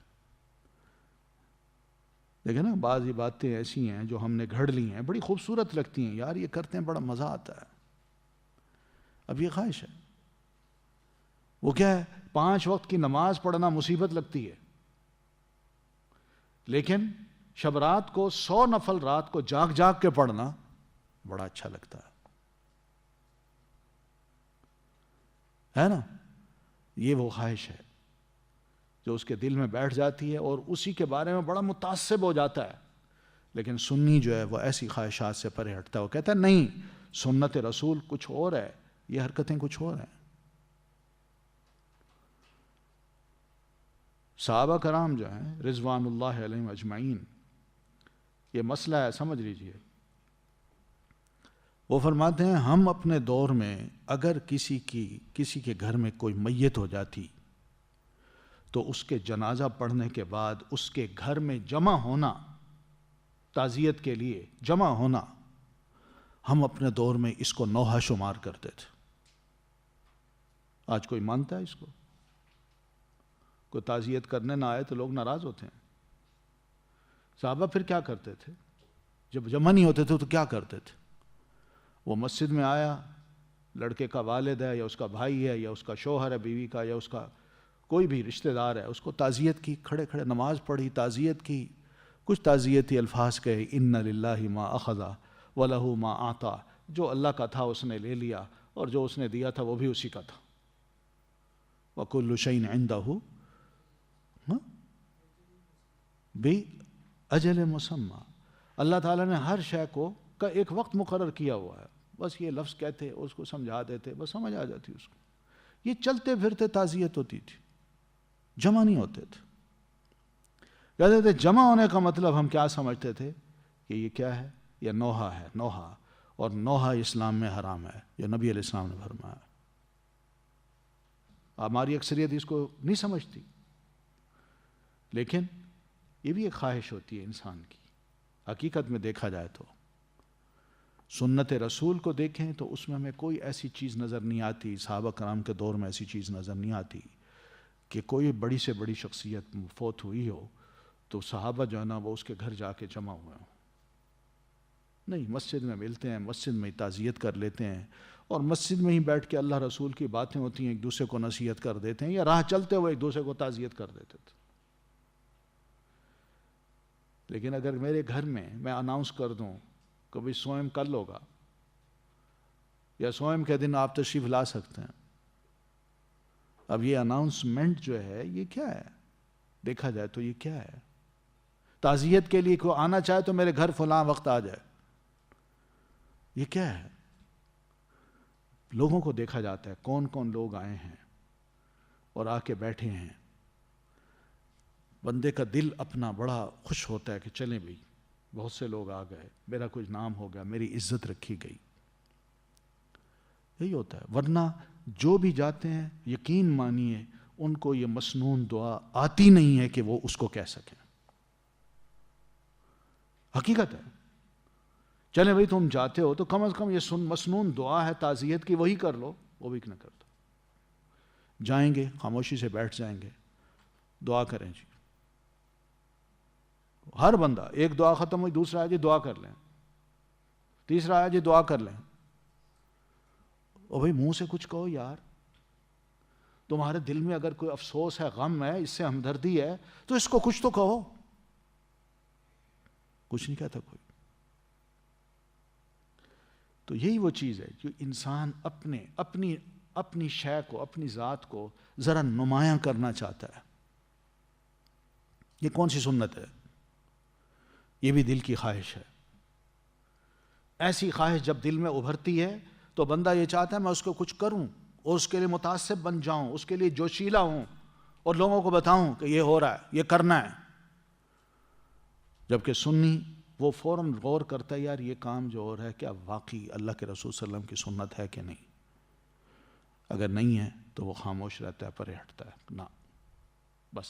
دیکھیں نا، بعض باتیں ایسی ہیں جو ہم نے گھڑ لی ہیں، بڑی خوبصورت لگتی ہیں، یار یہ کرتے ہیں بڑا مزہ آتا ہے. اب یہ خواہش ہے. وہ کیا ہے؟ 5 وقت کی نماز پڑھنا مصیبت لگتی ہے، لیکن شب رات کو 100 نفل رات کو جاگ جاگ کے پڑھنا بڑا اچھا لگتا ہے نا. یہ وہ خواہش ہے جو اس کے دل میں بیٹھ جاتی ہے اور اسی کے بارے میں بڑا متعصب ہو جاتا ہے. لیکن سنی جو ہے وہ ایسی خواہشات سے پرے ہٹتا ہے، وہ کہتا ہے نہیں، سنت رسول کچھ اور ہے، یہ حرکتیں کچھ اور ہیں. صحابہ کرام جو ہیں رضوان اللہ علیہم اجمعین، یہ مسئلہ ہے، سمجھ لیجئے. وہ فرماتے ہیں ہم اپنے دور میں اگر کسی کے گھر میں کوئی میت ہو جاتی تو اس کے جنازہ پڑھنے کے بعد اس کے گھر میں جمع ہونا، تعزیت کے لیے جمع ہونا، ہم اپنے دور میں اس کو نوحہ شمار کرتے تھے. آج کوئی مانتا ہے اس کو؟ کوئی تعزیت کرنے نہ آئے تو لوگ ناراض ہوتے ہیں. صحابہ پھر کیا کرتے تھے؟ جب جمع نہیں ہوتے تھے تو کیا کرتے تھے؟ وہ مسجد میں آیا، لڑکے کا والد ہے یا اس کا بھائی ہے یا اس کا شوہر ہے بیوی کا یا اس کا کوئی بھی رشتہ دار ہے، اس کو تعزیت کی، کھڑے کھڑے نماز پڑھی، تعزیت کی، کچھ تعزیتی الفاظ کہے، ان للہ ما اخذ ولہ ما اعطى، جو اللہ کا تھا اس نے لے لیا اور جو اس نے دیا تھا وہ بھی اسی کا تھا. وکل شیء عندہ بأجل مسمى، اللہ تعالیٰ نے ہر شے کو کا ایک وقت مقرر کیا ہوا ہے، بس یہ لفظ کہتے اس کو سمجھا دیتے، بس سمجھ آ جاتی اس کو. یہ چلتے پھرتے تعزیت ہوتی تھی، جمع نہیں ہوتے تھے. کہتے تھے جمع ہونے کا مطلب ہم کیا سمجھتے تھے کہ یہ کیا ہے، یہ نوحہ ہے، نوحہ، اور نوحہ اسلام میں حرام ہے، یہ نبی علیہ السلام نے فرمایا. ہماری اکثریت اس کو نہیں سمجھتی، لیکن یہ بھی ایک خواہش ہوتی ہے انسان کی. حقیقت میں دیکھا جائے تو سنت رسول کو دیکھیں تو اس میں ہمیں کوئی ایسی چیز نظر نہیں آتی، صحابہ کرام کے دور میں ایسی چیز نظر نہیں آتی کہ کوئی بڑی سے بڑی شخصیت فوت ہوئی ہو تو صحابہ جو ہے نا وہ اس کے گھر جا کے جمع ہوئے ہوں. نہیں، مسجد میں ملتے ہیں، مسجد میں تعزیت کر لیتے ہیں، اور مسجد میں ہی بیٹھ کے اللہ رسول کی باتیں ہوتی ہیں، ایک دوسرے کو نصیحت کر دیتے ہیں، یا راہ چلتے ہوئے ایک دوسرے کو تعزیت کر دیتے تھے. لیکن اگر میرے گھر میں اناؤنس کر دوں کہ بھئی سوئم کل ہوگا، یا سوئم کے دن آپ تشریف لا سکتے ہیں، اب یہ اناؤنسمنٹ جو ہے یہ کیا ہے؟ دیکھا جائے تو یہ کیا ہے؟ تعزیت کے لیے کوئی آنا چاہے تو میرے گھر فلاں وقت آ جائے، یہ کیا ہے؟ لوگوں کو دیکھا جاتا ہے کون کون لوگ آئے ہیں اور آ کے بیٹھے ہیں. بندے کا دل اپنا بڑا خوش ہوتا ہے کہ چلیں بھئی بہت سے لوگ آ گئے، میرا کچھ نام ہو گیا، میری عزت رکھی گئی. یہی ہوتا ہے. ورنہ جو بھی جاتے ہیں یقین مانیے ان کو یہ مسنون دعا آتی نہیں ہے کہ وہ اس کو کہہ سکیں. حقیقت ہے. چلیں بھئی تم جاتے ہو تو کم از کم یہ مسنون دعا ہے تعزیت کی، وہی کر لو. وہ بھی نہ کرتا. جائیں گے خاموشی سے بیٹھ جائیں گے، دعا کریں جی. ہر بندہ ایک دعا ختم ہوئی دوسرا آیا جی دعا کر لیں، تیسرا آیا جی دعا کر لیں. او بھئی منہ سے کچھ کہو یار. تمہارے دل میں اگر کوئی افسوس ہے، غم ہے، اس سے ہمدردی ہے تو اس کو کچھ تو کہو. کچھ نہیں کہتا کوئی. تو یہی وہ چیز ہے جو انسان اپنی شے کو، اپنی ذات کو ذرا نمایاں کرنا چاہتا ہے. یہ کون سی سنت ہے؟ یہ بھی دل کی خواہش ہے. ایسی خواہش جب دل میں ابھرتی ہے تو بندہ یہ چاہتا ہے میں اس کو کچھ کروں اور اس کے لیے متعصب بن جاؤں، اس کے لیے جوشیلا ہوں اور لوگوں کو بتاؤں کہ یہ ہو رہا ہے، یہ کرنا ہے. جبکہ سنی وہ فوراً غور کرتا ہے یار یہ کام جو ہو رہا ہے کیا واقعی اللہ کے رسول صلی اللہ علیہ وسلم کی سنت ہے کہ نہیں. اگر نہیں ہے تو وہ خاموش رہتا ہے، پرے ہٹتا ہے. نہ، بس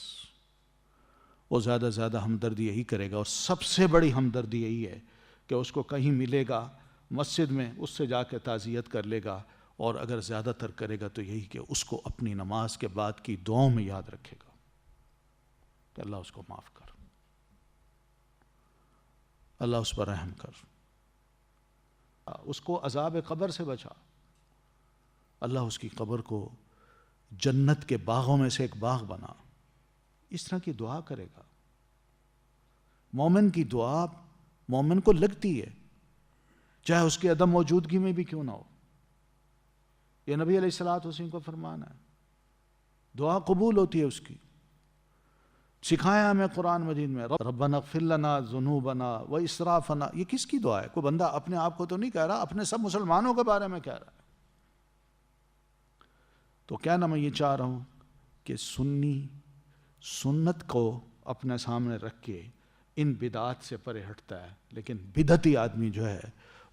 وہ زیادہ زیادہ ہمدردی یہی کرے گا. اور سب سے بڑی ہمدردی یہی ہے کہ اس کو کہیں ملے گا مسجد میں، اس سے جا کے تعزیت کر لے گا. اور اگر زیادہ تر کرے گا تو یہی کہ اس کو اپنی نماز کے بعد کی دعاؤں میں یاد رکھے گا کہ اللہ اس کو معاف کر، اللہ اس پر رحم کر، اس کو عذاب قبر سے بچا، اللہ اس کی قبر کو جنت کے باغوں میں سے ایک باغ بنا. اس طرح کی دعا کرے گا. مومن کی دعا مومن کو لگتی ہے، چاہے اس کی عدم موجودگی میں بھی کیوں نہ ہو. یہ نبی علیہ الصلوۃ والسلام کو فرمان ہے. دعا قبول ہوتی ہے اس کی. سکھایا ہمیں قرآن مجید میں ربنا اغفر لنا ذنوبنا واسرافنا. یہ کس کی دعا ہے؟ کوئی بندہ اپنے آپ کو تو نہیں کہہ رہا، اپنے سب مسلمانوں کے بارے میں کہہ رہا ہے. تو کہنا میں یہ چاہ رہا ہوں کہ سنی سنت کو اپنے سامنے رکھ کے ان بدعات سے پرے ہٹتا ہے. لیکن بدعتی آدمی جو ہے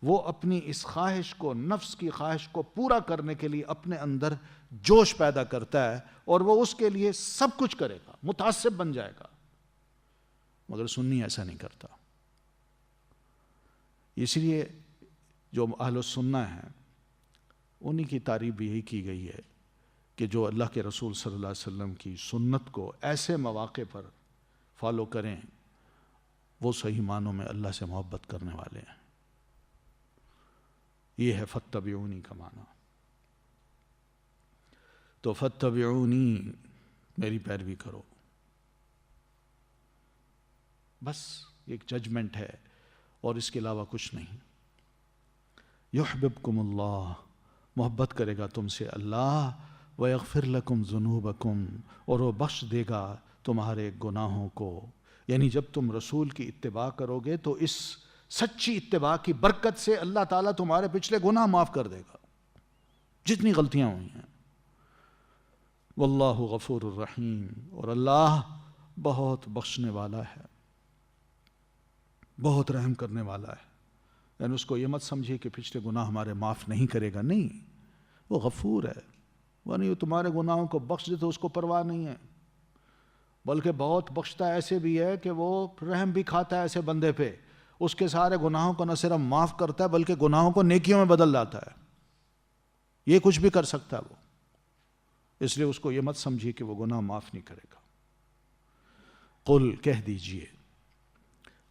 وہ اپنی اس خواہش کو، نفس کی خواہش کو پورا کرنے کے لیے اپنے اندر جوش پیدا کرتا ہے اور وہ اس کے لیے سب کچھ کرے گا، متعصب بن جائے گا. مگر سنی ایسا نہیں کرتا. اس لیے جو اہل السنہ ہیں انہی کی تعریف بھی یہی کی گئی ہے کہ جو اللہ کے رسول صلی اللہ علیہ وسلم کی سنت کو ایسے مواقع پر فالو کریں وہ صحیح معنوں میں اللہ سے محبت کرنے والے ہیں. یہ ہے فاتبعونی کا معنی. تو فاتبعونی، میری پیروی کرو. بس ایک ججمنٹ ہے اور اس کے علاوہ کچھ نہیں. یحببکم اللہ، محبت کرے گا تم سے اللہ. وَيَغْفِرْ لَكُمْ ذُنُوبَكُمْ، اور وہ بخش دے گا تمہارے گناہوں کو. یعنی جب تم رسول کی اتباع کرو گے تو اس سچی اتباع کی برکت سے اللہ تعالیٰ تمہارے پچھلے گناہ معاف کر دے گا جتنی غلطیاں ہوئی ہیں. واللہ غفور الرحیم، اور اللہ بہت بخشنے والا ہے، بہت رحم کرنے والا ہے. یعنی اس کو یہ مت سمجھے کہ پچھلے گناہ ہمارے معاف نہیں کرے گا، نہیں، وہ غفور ہے. ورنہ وہ تمہارے گناہوں کو بخش دے تو اس کو پرواہ نہیں ہے، بلکہ بہت بخشتا ایسے بھی ہے کہ وہ رحم بھی کھاتا ہے ایسے بندے پہ، اس کے سارے گناہوں کو نہ صرف معاف کرتا ہے بلکہ گناہوں کو نیکیوں میں بدل لاتا ہے. یہ کچھ بھی کر سکتا ہے وہ، اس لیے اس کو یہ مت سمجھیے کہ وہ گناہ معاف نہیں کرے گا. قل، کہہ دیجئے،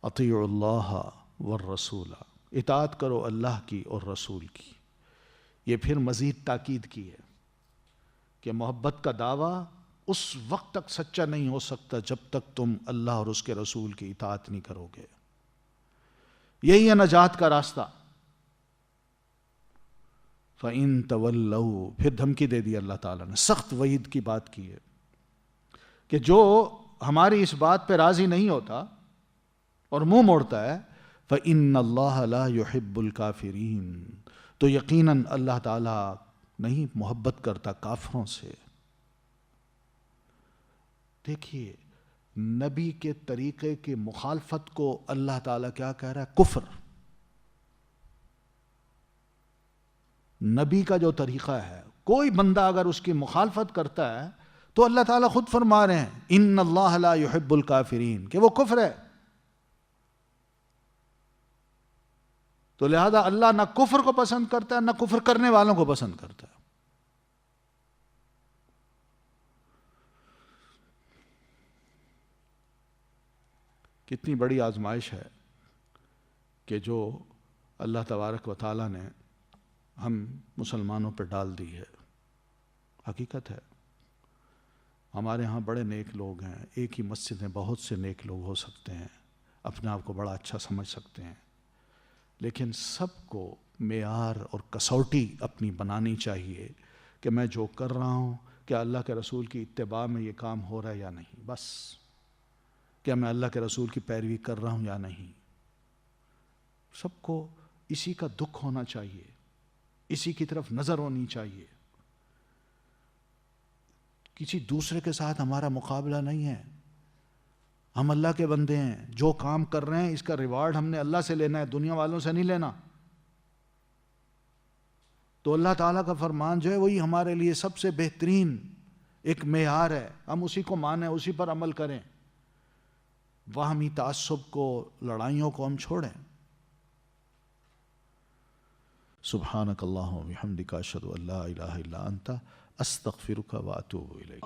اطیعوا اللہ والرسول، اطاعت کرو اللہ کی اور رسول کی. یہ پھر مزید تاکید کی ہے کہ محبت کا دعویٰ اس وقت تک سچا نہیں ہو سکتا جب تک تم اللہ اور اس کے رسول کی اطاعت نہیں کرو گے. یہی ہے نجات کا راستہ. فَإِن تَوَلَّوْا، پھر دھمکی دے دی اللہ تعالیٰ نے، سخت وعید کی بات کی ہے کہ جو ہماری اس بات پہ راضی نہیں ہوتا اور منہ موڑتا ہے، فَإِنَّ اللَّهَ لَا يُحِبُّ الْكَافِرِينَ، تو یقیناً اللہ تعالیٰ نہیں محبت کرتا کافروں سے. دیکھیے، نبی کے طریقے کی مخالفت کو اللہ تعالیٰ کیا کہہ رہا ہے؟ کفر. نبی کا جو طریقہ ہے، کوئی بندہ اگر اس کی مخالفت کرتا ہے تو اللہ تعالیٰ خود فرما رہے ہیں ان اللہ لا يحب الکافرین، کہ وہ کفر ہے. تو لہذا اللہ نہ کفر کو پسند کرتا ہے نہ کفر کرنے والوں کو پسند کرتا ہے. کتنی بڑی آزمائش ہے کہ جو اللہ تبارک و تعالیٰ نے ہم مسلمانوں پہ ڈال دی ہے. حقیقت ہے، ہمارے ہاں بڑے نیک لوگ ہیں، ایک ہی مسجد میں بہت سے نیک لوگ ہو سکتے ہیں، اپنے آپ کو بڑا اچھا سمجھ سکتے ہیں، لیکن سب کو معیار اور کسوٹی اپنی بنانی چاہیے کہ میں جو کر رہا ہوں کیا اللہ کے رسول کی اتباع میں یہ کام ہو رہا ہے یا نہیں. بس کیا میں اللہ کے رسول کی پیروی کر رہا ہوں یا نہیں. سب کو اسی کا دکھ ہونا چاہیے، اسی کی طرف نظر ہونی چاہیے. کسی دوسرے کے ساتھ ہمارا مقابلہ نہیں ہے. ہم اللہ کے بندے ہیں، جو کام کر رہے ہیں اس کا ریوارڈ ہم نے اللہ سے لینا ہے، دنیا والوں سے نہیں لینا. تو اللہ تعالیٰ کا فرمان جو ہے وہی ہمارے لیے سب سے بہترین ایک معیار ہے، ہم اسی کو مانیں، اسی پر عمل کریں. واہمی تعصب کو، لڑائیوں کو ہم چھوڑیں. سبحانک اللہم و بحمدک، اشہد ان لا الہ الا انت، استغفرک و اتوب الیک.